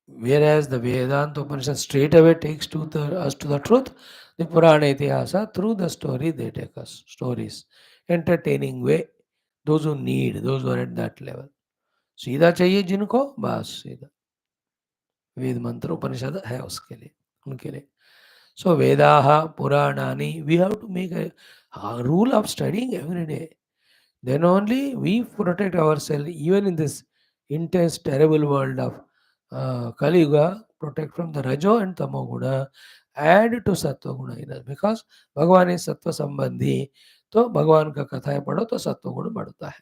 Whereas the Vedanta Upanishad straight away takes us to the truth, the Purana Itihasa, through the story, they take us. Stories. Entertaining way. Those who need, those who are at that level. सीधा चाहिए जिनको, बस सीधा. वेद मंत्र उपनिषद है उसके लिए, उनके लिए. So Vedaha, Puranani, we have to make a rule of studying every day. Then only we protect ourselves, even in this intense, terrible world of Kali Yuga, protect from the Rajo and Tamo Guna, add to Sattva Guna in us. Because Bhagavan is Sattva Sambandhi, तो भगवान का कथाएं पढ़ो तो सत्व गुण बढ़ता है.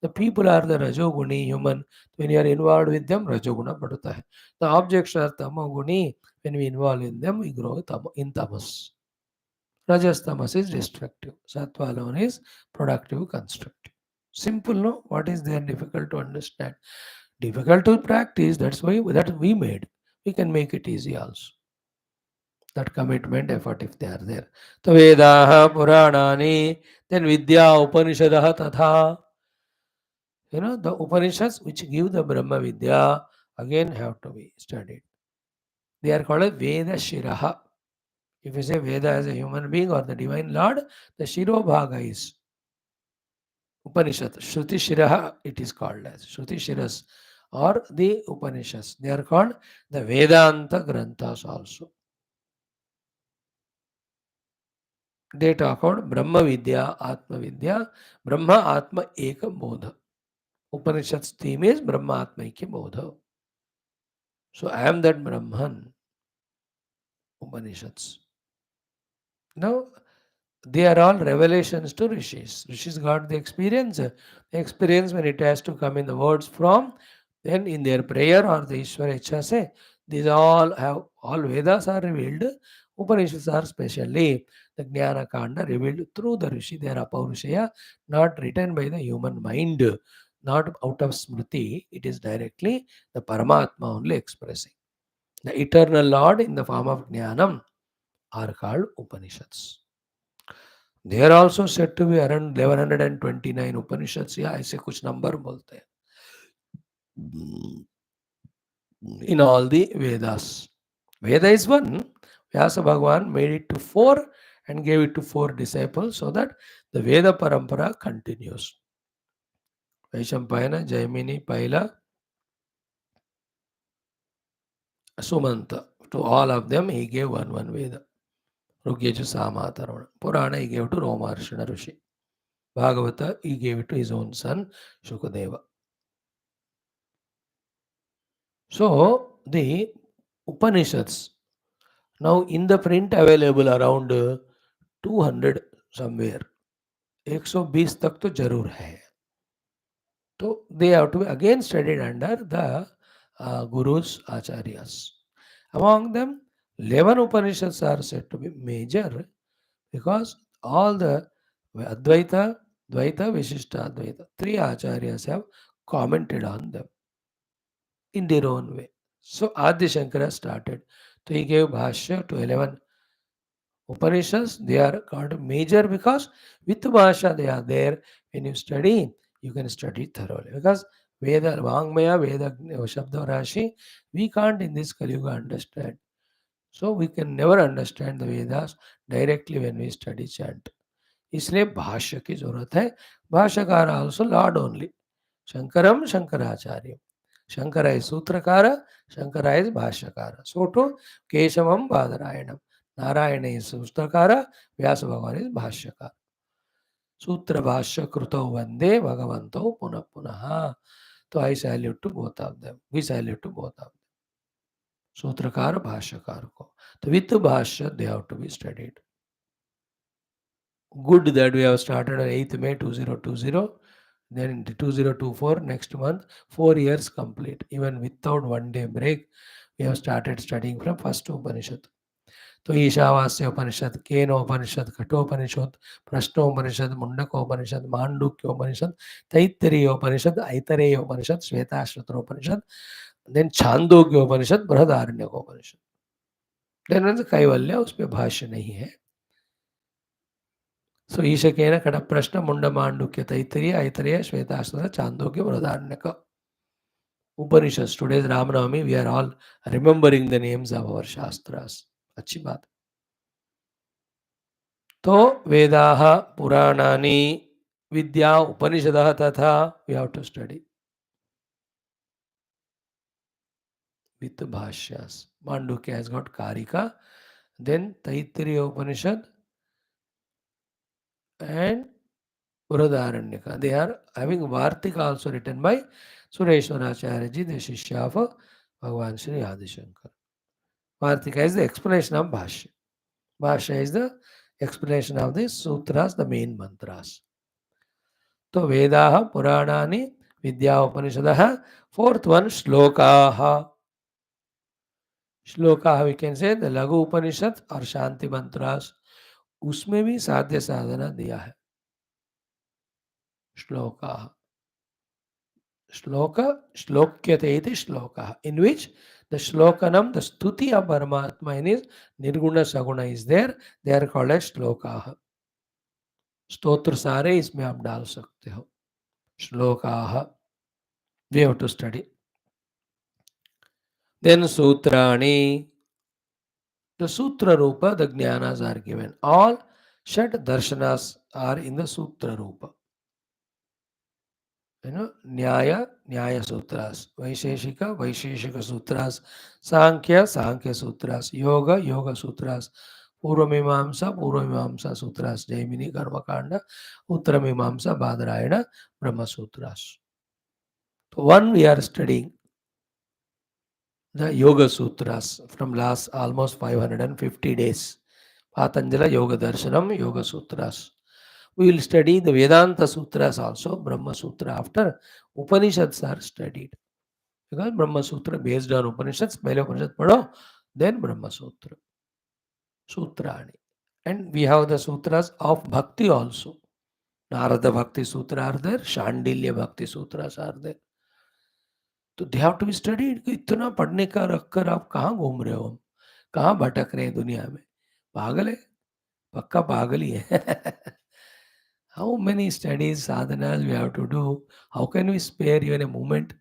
The people are the Rajoguni human. When you are involved with them, Rajoguna badta hai. The objects are Tamoguni. When we involve in them, we grow in Tamas. Rajas Tamas is destructive. Sattva alone is productive, constructive. Simple, no? What is there difficult to understand? Difficult to practice. That's why that we made. We can make it easy also. That commitment, effort, if they are there. So Vedaha, Puranani, then Vidya, Upanishadaha, Tatha. The Upanishads which give the Brahma Vidya again have to be studied. They are called as Veda Shiraha. If you say Veda as a human being or the divine Lord, the Shiro Bhaga is Upanishad. Shruti Shiraha it is called as. Shruti Shiras or the Upanishads. They are called the Vedanta Granthas also. They talk about Brahma Vidya, Atma Vidya, Brahma Atma Eka Bodha. Upanishad's theme is Brahma Atma Eka Bodha. So I am that Brahman. Upanishads. Now, they are all revelations to rishis. Rishis got the experience. The experience when it has to come in the words from, then in their prayer or the Ishwara Ichha say, these all Vedas are revealed. Upanishads are specially the Jnana Kanda revealed through the Rishi. They are Apaurushaya, not written by the human mind, not out of Smriti. It is directly the Paramatma only expressing. The eternal Lord in the form of Jnanam are called Upanishads. They are also said to be around 1129 Upanishads. Yeah, ऐसे कुछ number बोलते हैं. In all the Vedas. Veda is one. Vyasa Bhagavan made it to four and gave it to four disciples so that the Veda Parampara continues. Vaishampayana, Jaimini, Paila, Sumanta. To all of them, he gave one Veda. Rugyeju Samatarona. Purana, he gave to Romarshana Rishi. Bhagavata, he gave it to his own son, Shukadeva. So, the Upanishads, now in the print available around 200 somewhere, 120 तक तो जरूर है. So, they have to be again studied under the Gurus, Acharyas. Among them, 11 Upanishads are said to be major because all the Advaita, Dvaita, Vishishta Advaita, three Acharyas have commented on them in their own way. So Adi Shankara started. So he gave Bhashya to 11 Upanishads. They are called major because with Bhashya they are there. When you study, you can study thoroughly. Because Veda, Vangmaya, Veda, Shabda, Rashi, we can't in this Kali Yuga understand. So we can never understand the Vedas directly when we study chant. इसलिए भाष्य की जरूरत है. भाष्यकार also Lord only. Shankaram Shankaracharya. Shankara is Sutrakara, Shankara is Bhashyakara. So too, Keshavam Badarayanam. Narayana is Sutrakara, Vyasa Bhagavan is Bhashyakara. Sutra Bhashya Kruto Vande Bhagavanto Punah Punaha. So I salute to both of them. We salute to both of them. Sutrakara Bhashyakara ko. So with Bhashya, they have to be studied. Good that we have started on 8th May 2020. Then in 2024, next month, 4 years complete. Even without one day break, we have started studying from first Upanishad. तो ईशावास्य उपनिषद, Kenopanishad, Kathopanishad, Prashnopanishad, Mundakopanishad, मांडुक्योपनिषद, तैत्तरीयोपनिषद, Aitareya Upanishad, Shvetashvatara Upanishad, then Chandogyopanishad, Brihadaranyaka Upanishad. Then कैवल्य उस पर भाष्य नहीं है. So Ishakena Kada Prashna Munda Mandukya Taittiriya Aitareya Shwethashwathara Chandogya Vradharanyaka Upanishads. Today's Ramanavami, we are all remembering the names of our Shastras. Achhi baat. To Vedaha, Puranani, Vidya, Upanishadaha Tatha, we have to study with the Bhashyas. Mandukya has got Karika, then Taittiriya Upanishad and Vradharanyaka. They are having Vartika also written by Sureshwaracharya, the Shishya of Bhagavan Sri Adi Shankara. Vartika is the explanation of Bhashya. Bhashya is the explanation of the sutras, the main mantras. So Vedaha, Puranani, Vidya Upanishadaha. Fourth one, Shlokaha. Shlokaha we can say the Laghu Upanishad or Shanti Mantras. उसमें भी साध्य साधना दिया है. श्लोकाः. Shloka, shlokyate iti shloka, in which the shlokanam, the stuti of Paramatma in his nirguna saguna is there, they are called as shloka. स्तोत्र सारे इसमें आप डाल सकते हो. श्लोकाः, we have to study. Then sutrani, the sutra rupa, the jnanas are given. All shat darshanas are in the sutra rupa. न्याय सूत्रास, वैशेषिक सूत्रास, सांख्य सूत्रास, योग सूत्रास, पूर्व मीमांसा सूत्रास, जैमिनी कर्मकांड, उत्तर मीमांसा बादरायण ब्रह्म सूत्रास. So one we are studying the yoga sutras from last almost 550 days. Patanjala Yoga Darshanam Yoga Sutras. We will study the Vedanta Sutras also, Brahma Sutra after Upanishads are studied. Because Brahma Sutra based on Upanishads, पहले Upanishad पढ़ो, then Brahma Sutra. Sutrani. And we have the sutras of Bhakti also. Narada Bhakti Sutra are there, Shandilya Bhakti Sutras are there. तो they have to be studied. इतना पढ़ने का रखकर आप कहाँ घूम रहे हो, कहाँ भटक रहे हैं दुनिया में. पागल है, पक्का पागल ही है. How many studies, sadhanas we have to do? How can we spare even a moment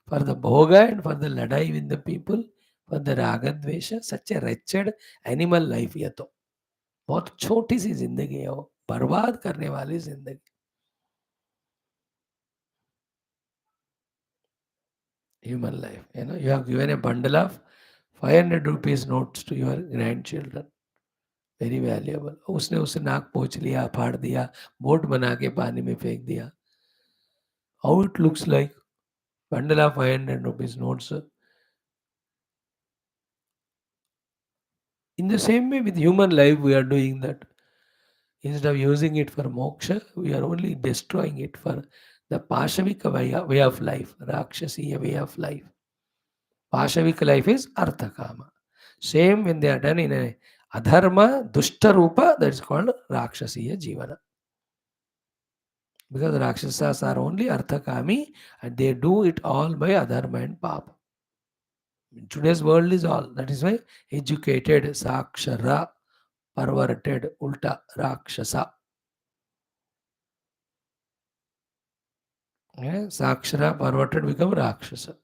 for the bhoga and for the ladai with the people, for the ragadvesha? Such a wretched animal life ये तो बहुत छोटी सी जिंदगी है, वो बर्बाद करने वाली जिंदगी. Human life, you have given a bundle of 500 rupees notes to your grandchildren. Very valuable. उसने उसे नाक पोंछ लिया, फाड़ दिया, बोट बना के पानी में फेंक दिया. How it looks like bundle of 500 rupees notes. In the same way with human life we are doing that. Instead of using it for moksha, we are only destroying it for the pashavika way of life, rakshasiya way of life. Pashavika life is arthakama. Same when they are done in a adharma, dushta rupa, that is called rakshasiya jivana. Because Rakshasas are only Arthakami and they do it all by adharma and papa. Today's world is all. That is why educated, sakshara, perverted, ulta, Rakshasa. Yeah, sakshara, perverted become Rakshasa.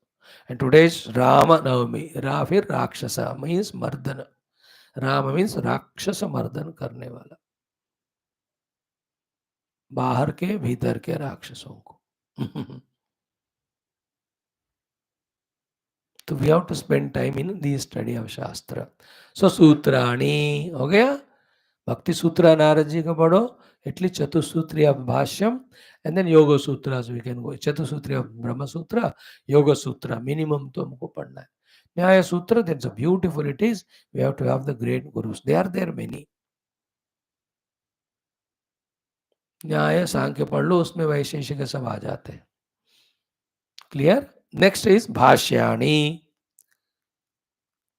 And today's Rama Navami. Ra fir Rakshasa means Mardana. Rama means Rakshasa Mardan करने वाला. बाहर के भीतर के राक्षसों को. तो we have to spend time in the study of shastra. So सूत्राणी हो गया. भक्ति सूत्र नारद जी का पढ़ो. एटलीस्ट चतुसूत्री ऑफ भाष्यम एंड देन योग सूत्र वी कैन गो. चतुसूत्री ऑफ ब्रह्म सूत्र, योग सूत्र मिनिमम तो हमको पढ़ना है. Nyaya Sutra, that's a beautiful it is. We have to have the great gurus. They are there many. Nyaya Sankhya पढ़ लो, उसमें वैशेषिक सब आ जाते हैं. क्लियर. नेक्स्ट इज भाष्याणी.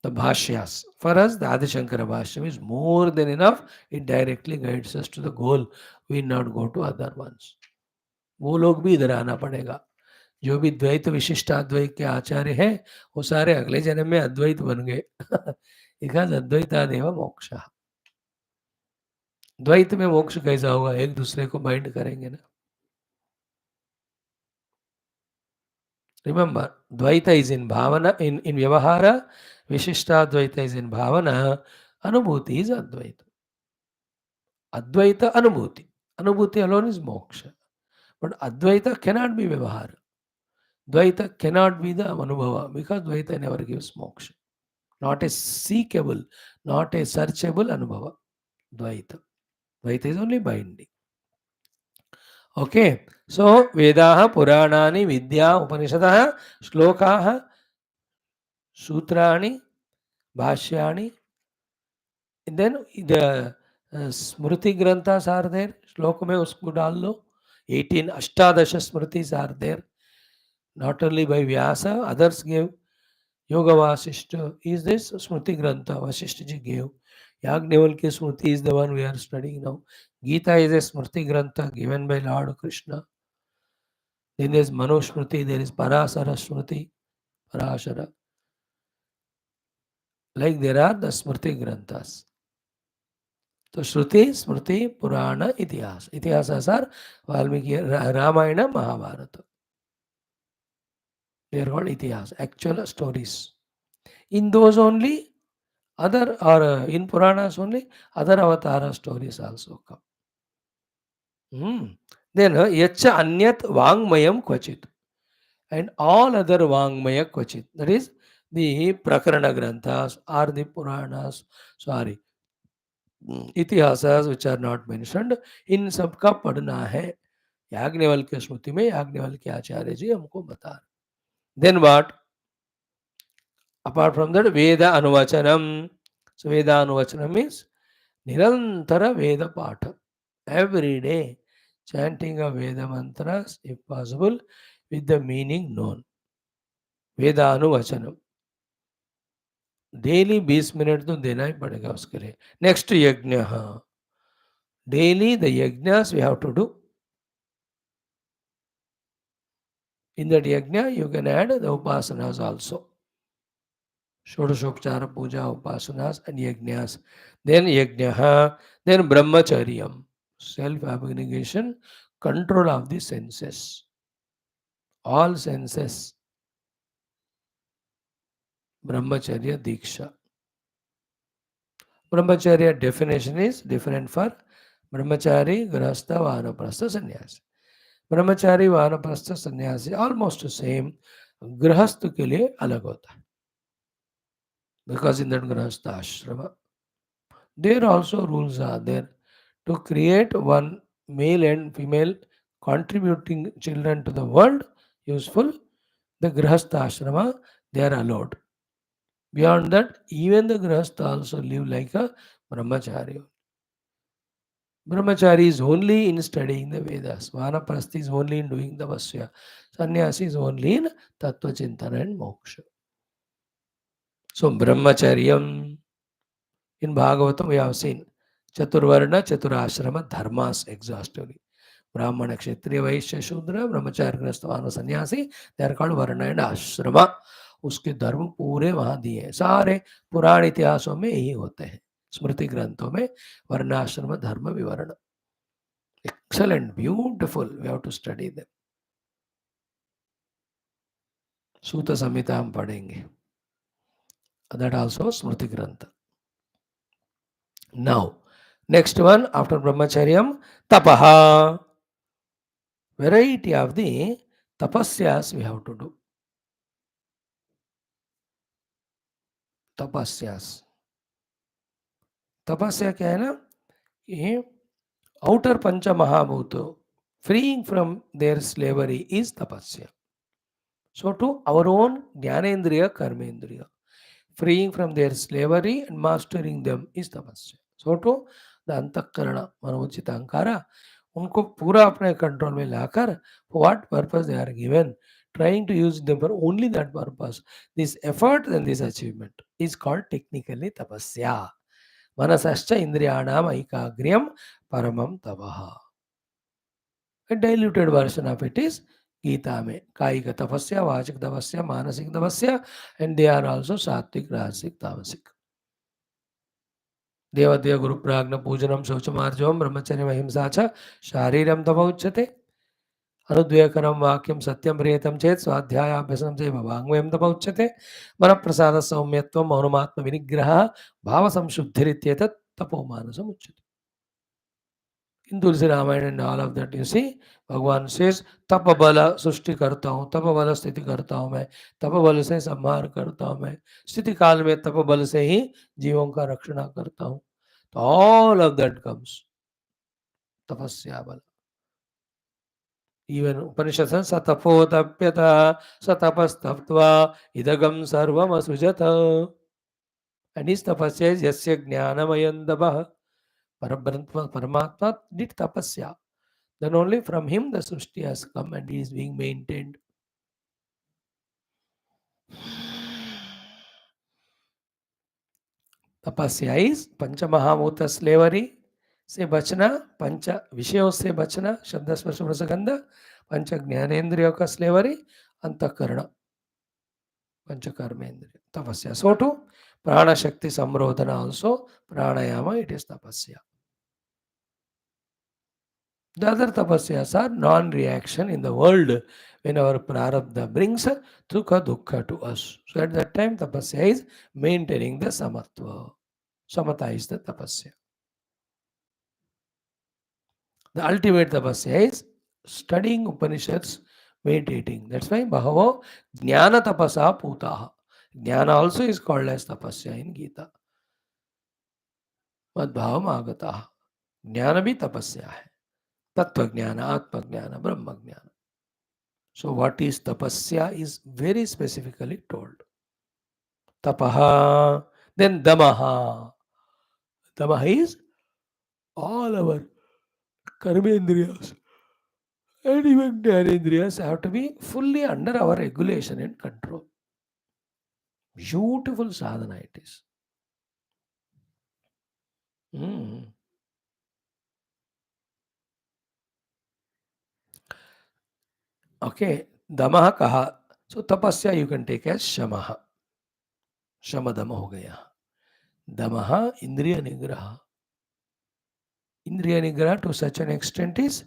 The Bhashyas. For us, the Adi Shankara Bhashyam is more than enough. It directly guides us to the goal. We not go to other ones. वो लोग भी इधर आना पड़ेगा. जो भी द्वैत विशिष्टाद्वैत के आचार्य हैं, वो सारे अगले जन्म में अद्वैत बन गए. because अद्वैतादेव मोक्ष. द्वैत में मोक्ष कैसा होगा? एक दूसरे को बाइंड करेंगे ना. Remember, Dvaita is in bhavana, in vyavahara, Vishishtadvaita is in bhavana, Anubhuti is Advaita. Advaita Anubhuti. Anubhuti alone is moksha. But Advaita cannot be vyavahara. Dvaita cannot be the Anubhava because Dvaita never gives moksha. Not a seekable, not a searchable Anubhava. Dvaita. Dvaita is only binding. Okay. So, Vedaha, Puranani, Vidya, Upanishadaha, Shlokaha, Sutrani, Bhashyani, and then the Smriti Granthas are there. श्लोक में उसको डाल लो. 18 Ashtadasha Smritis are there. Not only by Vyasa, others gave. Yoga Vasishta is this Smriti Grantha Vasishta ji gave. Yagnavalkya Smriti is the one we are studying now. Gita is a Smriti Grantha given by Lord Krishna. Then there is Manusmriti, there is Parasara Smriti, Parashara. Like there are the Smriti Granthas. So Shruti, Smriti, Purana, Itihas. Itihasas are Valmiki, Ramayana, Mahabharata. They are called Itihas, actual stories. In those only, other or in Puranas only, other avatara stories also come. Then Yacha Anyat Vangmayam Kvachit. And all other Vangmaya Kvachit. That is the Prakarana Granthas or the Puranas, Itihasas which are not mentioned, इन सबका पढ़ना है. याज्ञवल्क्य स्मृति में याज्ञवल्क्य आचार्य जी हमको बता रहे. Then what? Apart from that, Veda Anuvachanam. So Veda Anuvachanam means Nirantara Veda Patha. Every day chanting of Veda mantras, if possible, with the meaning known. Veda Anuvachanam. Daily 20 minute तो देना ही पड़ेगा उसके लिए. नेक्स्ट यज्ञ. Daily the yajnas we have to do. In that yajna you can add the upasanas also. Shodashopchara puja, upasanas and yajnas. Then yajna, then brahmacharyam, self-abnegation, control of the senses. All senses. Brahmacharya Diksha. Brahmacharya definition is different for Brahmachari, Grahastha, Vanaprastha, Sannyasi. Brahmachari, Vanaprastha, Sannyasi almost same. Grahastha के लिए अलग होता है. Because in that Grahastha ashrama, there also rules are there to create one male and female contributing children to the world useful. The Grahastha ashrama, they are allowed. Beyond that, even the Grahastha also live like a Brahmachari. Brahmachari is only in studying the Vedas. Vanaprasthi is only in doing the Bhashyam. Sannyasi is only in Tattva Chintana and Moksha. So Brahmacharyam, in Bhagavatam we have seen Chaturvarna, Chaturashrama, Dharmas exhaustively. Brahmana, Kshatriya, Vaishya, Shudra, Brahmacharya, Grahastha, Sannyasi, they are called Varna and Ashrama. उसके धर्म पूरे वहां दिए हैं. सारे पुराण इतिहासों में यही होते हैं. स्मृति ग्रंथों में वर्णाश्रम धर्म विवरण. Excellent, beautiful. We have to study them. Sutta Samhita हम पढ़ेंगे. That also Smriti Grantha. Now, next one after Brahmacharyam, Tapaha. Variety of the tapasyas we have to do. Tapasyas. Tapasya क्या है ना? ये outer pancha mahabhuto, freeing from their slavery is tapasya. So to our own jnanendriya, karmendriya, freeing from their slavery and mastering them is tapasya. So to the antakarana, manochita ankara, उनको पूरा अपने control में लाकर for what purpose they are given, trying to use them for only that purpose. This effort and this achievement is called technically tapasya. Manasascha indriyanam aikagryam paramam tapaha. A diluted version of it is Gita में कायिक तपस्या, वाचिक तपस्या, मानसिक तपस्या, and they are also सात्विक, राजसिक, तामसिक. देवदेव गुरु प्राज्ञ पूजनम शौचमार्जवम ब्रह्मचर्य अहिंसा च शारीरम तप उच्यते. अनुद्वेकरम वाक्यम सत्यम प्रियतम चेत स्वाध्यायाभ्यसनम चैव वाङ्मयम तप उच्यते. मन प्रसाद सौम्यत्वम मौनमात्म विनिग्रह भाव संशुद्धिरित्येतत् तपो मानसम उच्यते. In Tulsi Ramayana and all of that, you see, Bhagwan says, Tapa bala सृष्टि करता हूँ, तप बल स्थिति करता हूँ मैं, तप बल से संहार करता हूँ मैं, स्थिति काल में तप बल से ही जीवों का रक्षण करता हूँ. तो all of that comes tapasya bala. Even Upanishad says, Satapotapyata satapastaptva idagam sarvam asujata. And his tapasya is yasya jnanamayandabha. Paramatma did tapasya. Then only from him the Srishti has come and he is being maintained. तपस्या is पंच महाभूत slavery से बचना, पंच विषयों से बचना, शब्द स्पर्श रसगंध, पंच ज्ञानेन्द्रियों का स्लेवरी, अंतकरण, पंच कर्मेंद्रिय, तपस्या. So too, prana shakti samrodhana also, pranayama, it is tapasya. The other tapasyas are non-reaction in the world when our prarabdha brings sukha dukkha to us. So at that time tapasya is maintaining the samatva. Samatha is the tapasya. The ultimate tapasya is studying Upanishads, meditating. That's why Bahavo Jnana Tapasa Putaha. Jnana also is called as tapasya in Gita. Madbhavam Agataha. Jnana bhi tapasya hai. Tattva Jnana, Atma Jnana, Brahma Jnana. So what is tapasya is very specifically told. Tapaha, then Damaha. Damaha is all our karmendriyas and even Jnanendriyas have to be fully under our regulation and control. Beautiful sadhana it is. Okay, Damaha kaha. So tapasya you can take as Shamaha. Shamadama ho gaya. Damaha Indriya Nigraha. Indriya Nigraha to such an extent is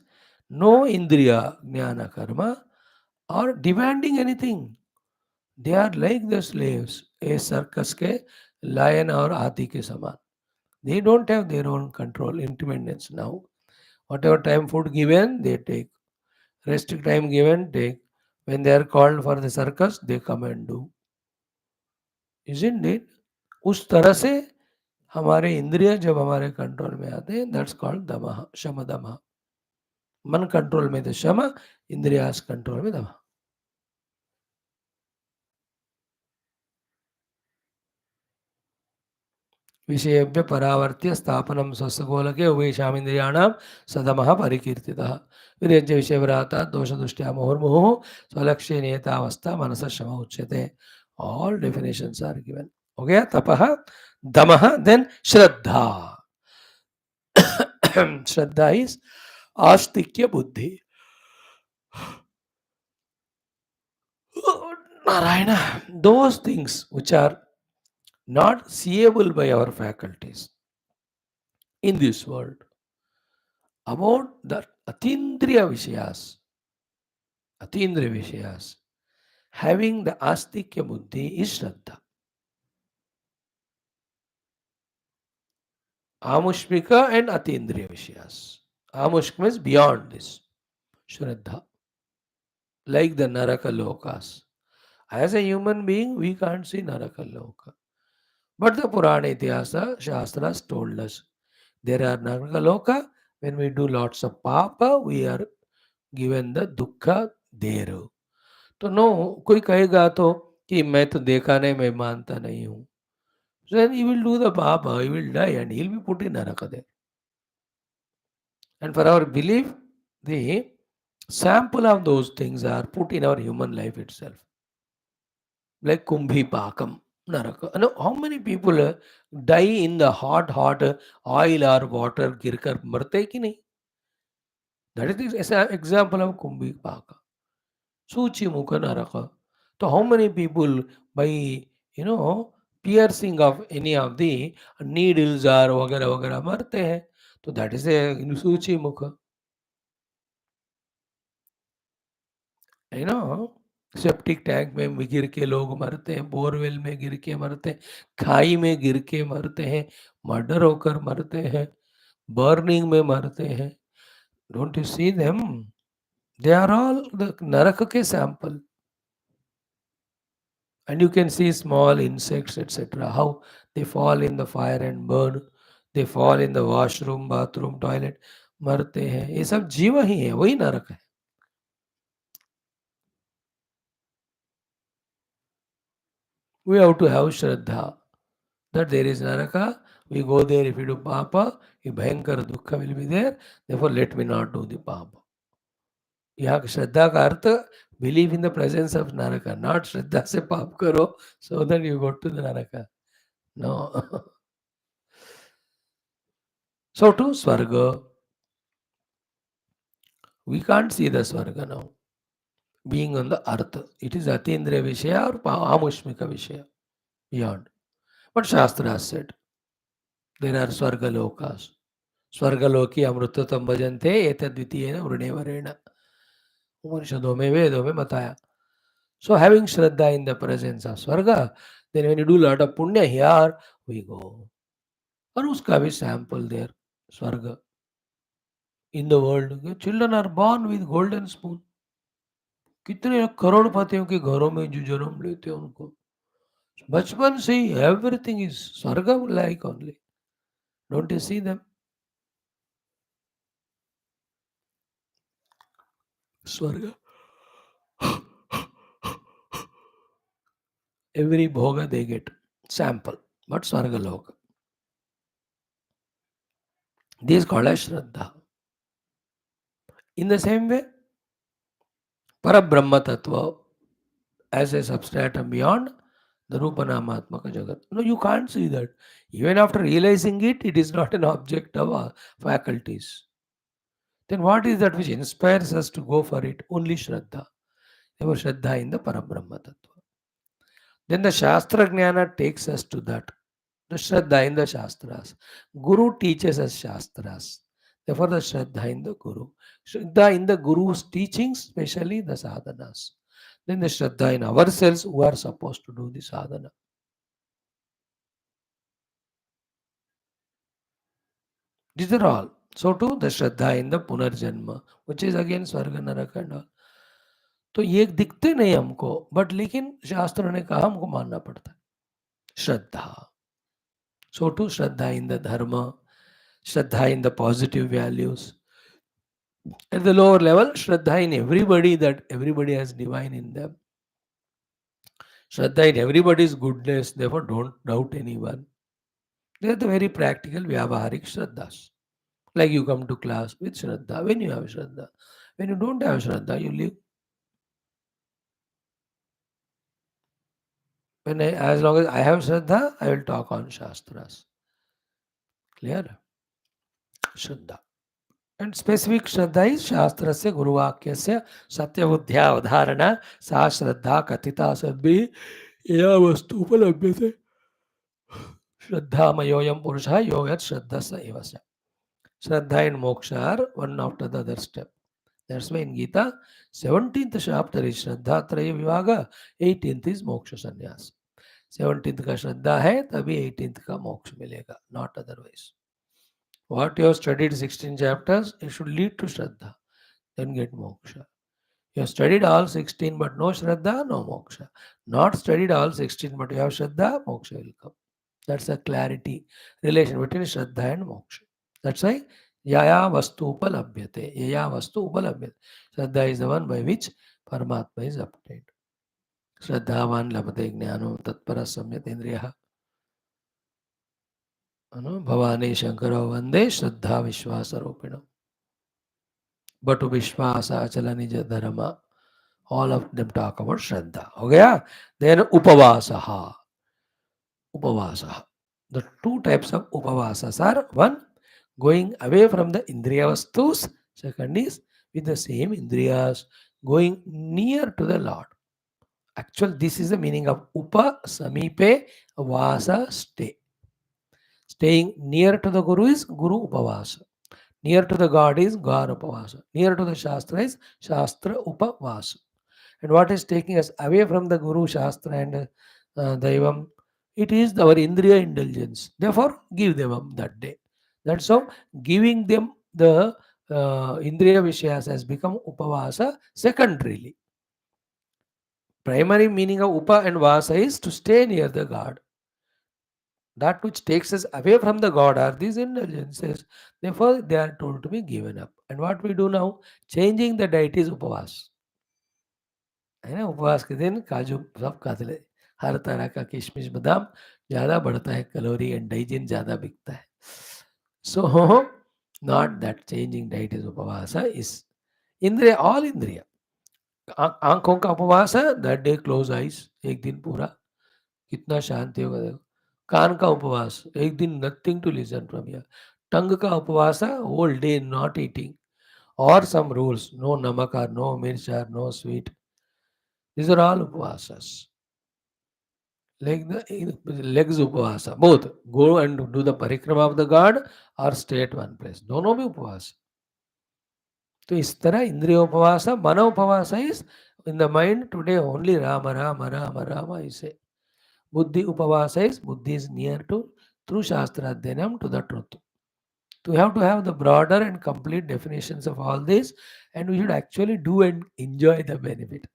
no Indriya Jnana Karma or demanding anything. They are like the slaves, a circus ke lion or hathi ke saman. They don't have their own control, independence now. Whatever time food given, they take. Resting time given, take. When they are called for the circus, they come and do. Isn't it? उस तरह से हमारे इंद्रिय जब हमारे control में आते हैं, दैट्स कॉल्ड दमः, शम दमः. मन कंट्रोल में तो शम, इंद्रियास कंट्रोल में दमः. विषयेभ्य परावर्त्य स्थापनम स्वस्वगोलके उभयशामिन्द्रियाणां सदमः परिकीर्तितः. विरज्य विषयव्राता दोषदृष्ट्या मुहुर्मुहुः स्वलक्ष्ये नियतावस्था मनसः शम उच्यते. All definitions are given. हो गया तपः, दमः, then श्रद्धा. श्रद्धा is आस्तिक्य बुद्धि. Narayana, those things which are not seeable by our faculties in this world, about the atindriya vishayas, having the astikya buddhi is Shraddha. Amushmika and atindriya vishayas. Amushk means beyond this. Shraddha. Like the Naraka Lokas. As a human being, we can't see Naraka Loka. But the Purana Itihasa Shastras told us there are Naraka Loka. When we do lots of papa, we are given the dukkha there. तो no कोई कहेगा तो कि मैं तो देखा नहीं, मैं मानता नहीं हूँ. So then he will do the papa, he will die and he will be put in Naraka there. And for our belief, the sample of those things are put in our human life itself. Like Kumbhi Pakam, Naraka. You know, how many people die in the hot oil or water girkar marte ki nahi? That is the example of Kumbhi Paka. Suchi Mukha Naraka. So how many people by, piercing of any of the needles or वगैरह मरते हैं. तो that is a Suchi Mukha. Septic tank में गिर के लोग मरते हैं, बोरवेल में गिर के मरते हैं, खाई में गिर के मरते हैं, मर्डर होकर मरते हैं, बर्निंग में मरते हैं. Don't you see them? They are all the नरक के sample. And you can see small insects, etc., how they fall in the fire and burn. They fall in the washroom, bathroom, toilet, मरते हैं. ये सब जीव ही है, वही नरक है. We have to have Shraddha that there is Naraka. We go there if we do Papa, a Bhayankara Dukkha will be there. Therefore, let me not do the Papa. यहाँ श्रद्धा का अर्थ believe in the presence of Naraka, not श्रद्धा से पाप करो so that you go to the Naraka. No. So to Swarga, we can't see the Swarga now. Being on the earth, it is Atindriya Vishaya or Amushmika Vishaya, beyond. But Shastra said, there are Swarga Lokas. Swargaloki Amrutatam Bhajante Etadvitiyena Vrunevarena. Upanishadon में वेदों में बताया. So having Shraddha in the presence of Swarga, then when you do lot of Punya here, we go. और उसका भी sample there, Swarga. In the world, children are born with golden spoon. कितने करोड़पतियों के घरों में जो जन्म लेते हैं उनको बचपन से ही एवरीथिंग इज स्वर्ग like only. Don't you see them? स्वर्ग. Every bhoga they get sample, but Swarga Loka. This is called as Shraddha. In the same way, Parabrahma Tattva as a substratum beyond the Rupanamatmaka Jagat. No, you can't see that. Even after realizing it, it is not an object of our faculties. Then what is that which inspires us to go for it? Only Shraddha. Ever Shraddha in the Parabrahma Tattva. Then the Shastra Jnana takes us to that. The Shraddha in the Shastras. Guru teaches us Shastras. Therefore, the Shraddha in the Guru. Shraddha in the Guru's teachings, especially the sadhanas. Then the Shraddha in ourselves who are supposed to do the sadhana. These are all. So too, the Shraddha in the Punarjanma, which is again Swarga Naraka and all. तो ये दिखते नहीं हमको, but लेकिन शास्त्रों ने कहा हमको मानना पड़ता है. श्रद्धा. So too, Shraddha in the Dharma, Shraddha in the positive values. At the lower level, Shraddha in everybody, that everybody has divine in them. Shraddha in everybody's goodness, therefore don't doubt anyone. They are the very practical Vyavaharik Shraddhas. Like you come to class with Shraddha, when you have Shraddha. When you don't have Shraddha, you leave. As long as I have Shraddha, I will talk on Shastras. Clear? Shraddha. And specific Shraddha is Shastra se Guru Vakya se Satya Buddhya Udharana Sa Shraddha Katita Sadbhi Ya Vastu Upalabhyate Shraddha Mayoyam Purusha Yogat Shraddha Sa Evasya. Shraddha and Moksha are one after the other step. That's why in Gita, 17th chapter is Shraddha Traya Vivaga, 18th is Moksha Sannyas. 17th का श्रद्धा है तभी 18th का मोक्ष मिलेगा, not otherwise. What you have studied 16 chapters, it should lead to Shraddha, then get moksha. You have studied all 16 but no Shraddha, no moksha. Not studied all 16 but you have Shraddha, moksha will come. That's a clarity relation between Shraddha and moksha. That's why Yaya Vastu Upalabhyate. Yaya Vastu Upalabhyate. Shraddha is the one by which Paramatma is obtained. Shraddhavan labhate jnano tatpara samyat indriya. Bhavani Shankara Vande Shraddha Vishwasa Ropinam. But Vishwasa Achala Nija Dharma. All of them talk about Shraddha. Okay? Then Upavasaha. Upavasaha. The two types of Upavasas are one, going away from the Indriya Vastus. Second is with the same Indriyas, going near to the Lord. Actually, this is the meaning of Upa Samipe Vasa stay. Staying near to the Guru is Guru Upavasa. Near to the God is God Upavasa. Near to the Shastra is Shastra Upavasa. And what is taking us away from the Guru, Shastra and Daivam? It is our Indriya indulgence. Therefore, give them up that day. That's how giving them the Indriya Vishayas has become Upavasa secondarily. Primary meaning of Upa and Vasa is to stay near the God. That which takes us away from the God are these indulgences. Therefore, they are told to be given up. And what we do now? Changing the diet is Upavas. है ना, उपवास के दिन काजू सब खाते ले, हर तरह का किशमिश बादाम ज़्यादा बढ़ता है, कैलोरी एंड डाइजिन ज़्यादा बिकता है. So not that changing diet is upavasa, is इंद्रिय, ऑल इंद्रिय, आंखों का उपवास है, दैट डे क्लोज आइज, एक दिन पूरा, कितना शांति होगा देखो। कान का उपवास, एक दिन nothing to listen from here. Tongue का उपवास है, होल डे नॉट ईटिंग, और सम रूल्स, नो नमक और नो मिर्च और no sweet, these are all upavasas. Like the legs upavasa, both go and do the parikrama of the god or stay at one place, दोनों भी उपवास। तो इस तरह इंद्रिय उपवास, मन उपवास is in the mind today only Ram Ram Ram Ram ऐसे। बुद्धि उपवास इज बुद्धि इज नियर टू थ्रू शास्त्राध्ययनम to the truth. To have the broader and complete definitions of all this, and we should actually do and enjoy the benefit.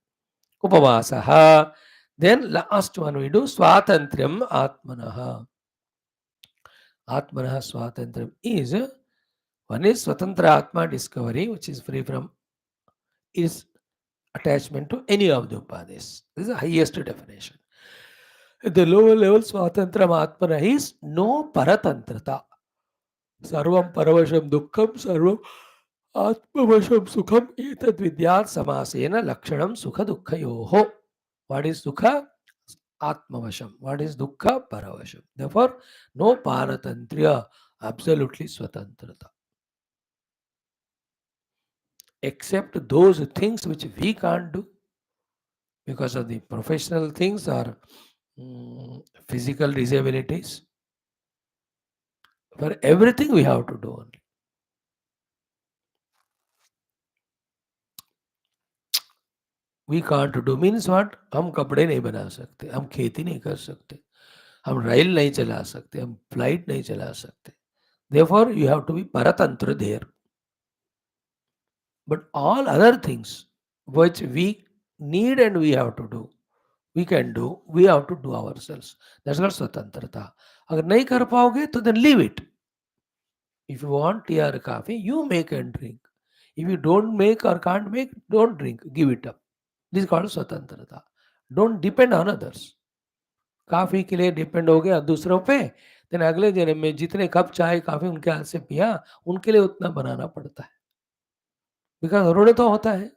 Upavasaha. Then last one we do Swatantriam Atmanaha. Atmanaha Swatantriam is one is Swatantra Atma discovery, which is free from is attachment to any of the upadis. This is the highest definition. At the lower level, Swatantram Atmana is no paratantrata. Sarvam paravasham dukkham sarvam atmavasham sukham etad vidyat samasena lakshanam sukha dukkhayoho. What is sukha? Atmavasham. What is dukkha? Paravasham. Therefore, no paratantriya, absolutely swatantrata. Except those things which we can't do because of the professional things or physical disabilities. For everything we have to do only. We can't do means what? हम कपड़े नहीं बना सकते, हम खेती नहीं कर सकते, हम रेल नहीं चला सकते, हम फ्लाइट नहीं चला सकते. Therefore, you have to be paratantra there. But all other things which we need and we have to do, we can do, we have to do ourselves. That's called swatantrata. अगर नहीं कर पाओगे तो then leave it. If you want tea or coffee, you make and drink. If you don't make or can't make, don't drink, give it up. This is called swatantrata. Don't depend on others. काफ़ी के लिए depend हो गया दूसरों पे, then अगले जन्म में जितने कप चाय काफ़ी उनके हाथ से पिया, उनके लिए उतना बनाना पड़ता है। बिकॉज़ ऋण तो होता है,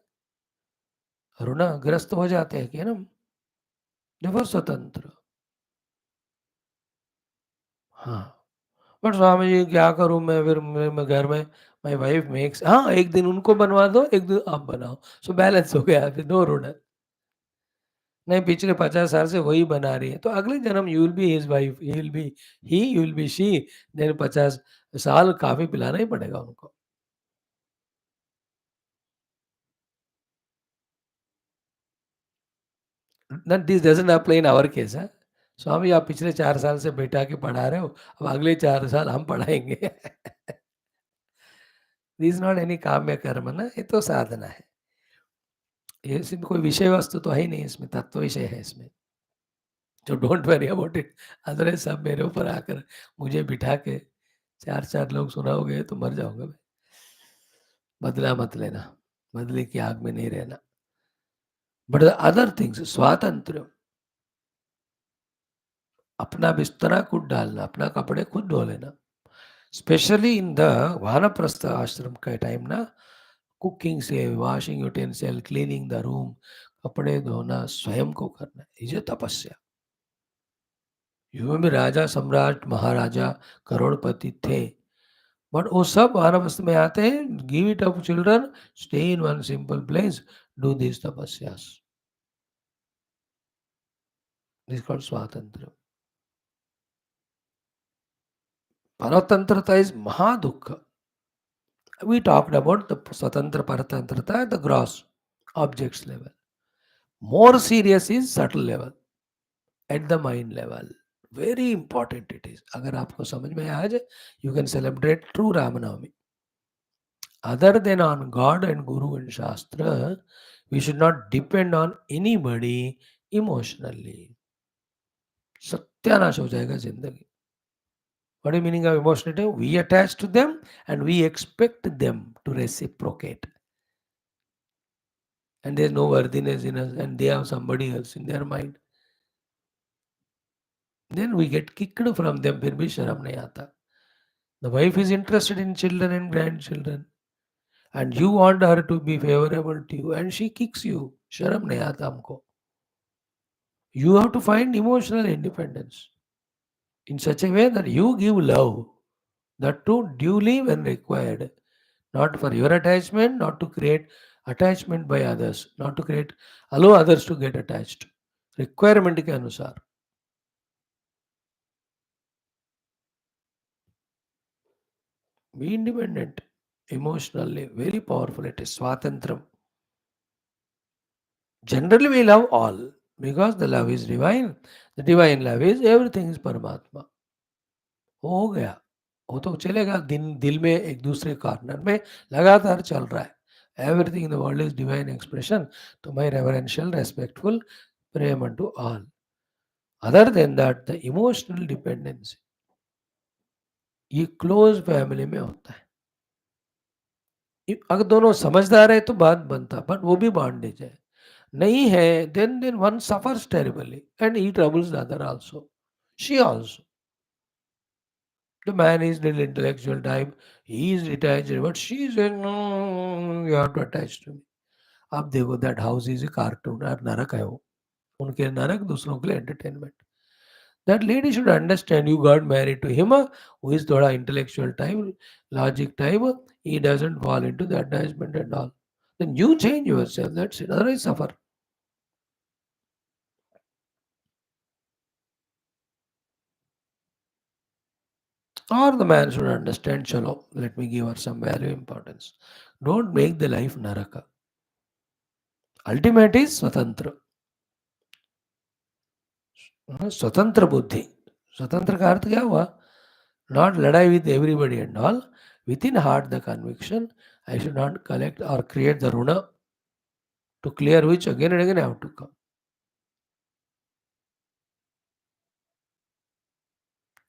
ऋणग्रस्त हो जाते हैं कि ना, नेवर स्वतंत्र। हाँ, बट स्वामी जी क्या करूँ मैं फिर मैं घर में माय वाइफ मेक्स, हाँ, एक दिन उनको बनवा दो, एक दिन आप बनाओ, सो बैलेंस हो गया, फिर नो ऋण। नहीं पिछले 50 साल से वही बना रही है, तो अगले जन्म you will be his wife, he will be he, you will be she, then 50 साल काफ़ी पिलाना ही पड़ेगा उनको। This doesn't apply in our case है। स्वामी आप पिछले 4 साल से बैठा के पढ़ा रहे हो, अब अगले 4 साल हम पढ़ाएँगे। दिस इज़ नॉट एनी काम्य कर्म ना, ये तो साधना है। ये इसमें कोई विषय वस्तु तो है ही नहीं, इसमें तत्व विषय है इसमें। तो don't worry about it, otherwise सब मेरे ऊपर आकर मुझे बिठा के 4-4 लोग सुनाओगे तो मर जाऊँगा मैं। बदला मत लेना, बदले की आग में नहीं रहना। बट द अदर थिंग्स स्वातंत्र्य, अपना बिस्तरा खुद डालना, अपना कपड़े खुद धो लेना। स्पेशली इन द वानप्रस्थ आश्रम का टाइम ना, कुकिंग से washing utensil, cleaning the room, कपड़े धोना स्वयं को करना, ये तपस्या। युग में राजा सम्राट महाराजा करोड़पति थे, बट वो सब वानप्रस्थ में आते हैं, give it up children, stay in one simple place, do this तपस्यास, दिस कॉल्ड स्वातंत्र। परतंत्रता इज महादुख। We talked about the Swatantra Paratantrata at the gross objects level. More serious is subtle level, at the mind level. Very important it is. अगर आपको समझ में आ जाए, you can celebrate true Ramanavami. Other than on God and Guru and Shastra, we should not depend on anybody emotionally. सत्यानाश हो जाएगा जिंदगी. What is the meaning of emotionality? We attach to them and we expect them to reciprocate. And there's no worthiness in us, and they have somebody else in their mind. Then we get kicked from them, फिर भी शर्म नहीं आता. The wife is interested in children and grandchildren. and you want her to be favorable to you and she kicks you. Sharam nahi aata humko. You have to find emotional independence in such a way that you give love, that too duly when required, not for your attachment, not to create attachment by others, not to create allow others to get attached. Requirement के अनुसार. Be independent emotionally, very powerful. It is swatantram. Generally, we love all because the love is divine. The divine love is everything is Paramatma. हो गया. वो तो चलेगा दिन दिल में एक दूसरे कॉर्नर में लगातार चल रहा है. Everything in the world is divine expression. तो my reverential, respectful prayam unto all. Other than that, the emotional dependency ये क्लोज फैमिली में होता है. अगर दोनों समझदार है तो बात बनता, बट वो भी बॉन्डेज है. नहीं है, then one suffers terribly and he troubles the other also. She also. The man is little intellectual type, he is detached, but she is no, you have to attach to me. आप देखो that house is a cartoon और नरक है वो. उनके नरक दूसरों के लिए entertainment. That lady should understand you got married to him who is thoda intellectual type, logic type, he doesn't fall into the attachment and all. Then you change yourself, that's it, otherwise suffer. Or the man should understand, chalo, let me give her some value importance. Don't make the life naraka. Ultimate is swatantra. स्वतंत्र बुद्धि. स्वतंत्र का अर्थ क्या हुआ? Not ladai with everybody and all. Within heart the conviction, I should not collect or create the runa to clear which again and again I have to come.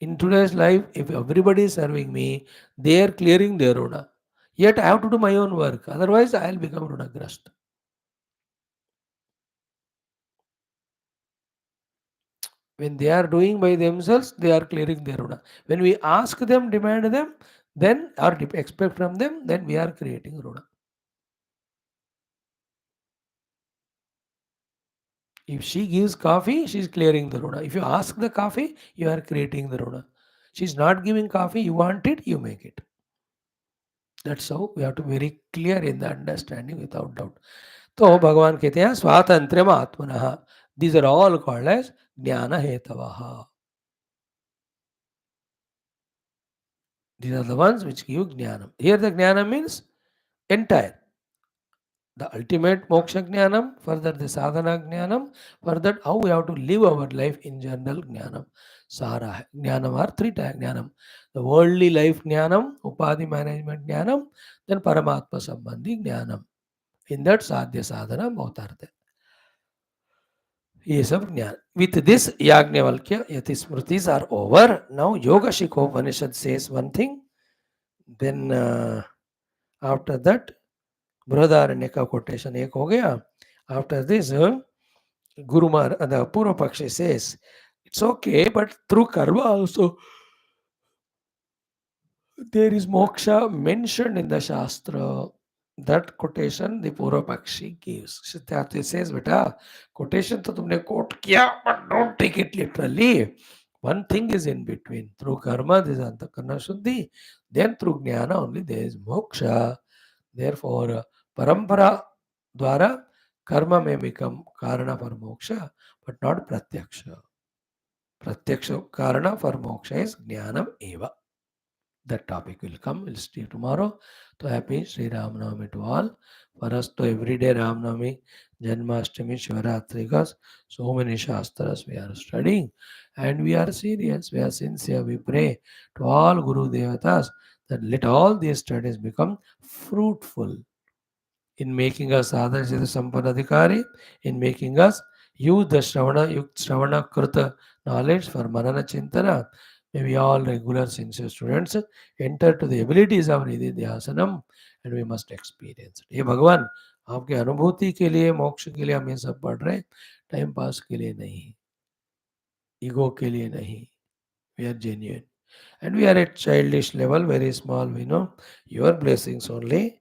In today's life, if everybody is serving me, they are clearing their runa. Yet I have to do my own work. Otherwise, I will become runagrast. When they are doing by themselves, they are clearing their runa. When we ask them, demand them, then or expect from them, then we are creating runa. If she gives coffee, she is clearing the runa. If you ask the coffee, you are creating the runa. She is not giving coffee, you want it, you make it. That's how we have to be very clear in the understanding without doubt. तो भगवान कहते हैं स्वातंत्र्यम आत्मनः. These are all called as ज्ञान हेतवः. These are the ones which give jnanam. Here the jnana means entire. The ultimate moksha jnanam, further the sadhana jnanam, further how we have to live our life in general jnanam. Sara jnanam are three types jnanam. The worldly life jnanam, upadhi management jnanam, then paramatma sambandhi jnanam. In that sadhya sadhana both are there. ये सब ज्ञान. With this Yagnavalkya Yati Smritis are over. Now Yoga Shikha Upanishad says one thing. Then after that Brihadaranyaka का quotation एक हो गया. After this Guru the Purva Pakshi says it's okay, but through karma also there is moksha mentioned in the Shastra. That quotation the Purva Pakshi gives. Siddhartha says, beta, quotation to तुमने quote किया, but don't take it literally. One thing is in between. Through karma there is antakarna shuddhi. Then through jnana only there is moksha. Therefore, parampara dwara karma may become karana for moksha, but not pratyaksha. Pratyaksha karana for moksha is jnanam eva. That topic will come. We'll see tomorrow. So happy Sri Ramanavami to all. For us to everyday Ramanavami, Janmashtami, Shivaratri, because so many Shastras we are studying and we are serious, we are sincere. We pray to all Guru Devatas that let all these studies become fruitful in making us Adharshita Sampanadhikari, in making us use the Shravana Krita knowledge for Manana Chintana. May we all regular sincere students enter to the abilities of Nididhyasanam and we must experience it. ये भगवान आपके अनुभूति के लिए मोक्ष के लिए हम ये सब पढ़ रहे, टाइम पास के लिए नहीं, ईगो के लिए नहीं. We are genuine and we are at childish level, very small. We know your blessings only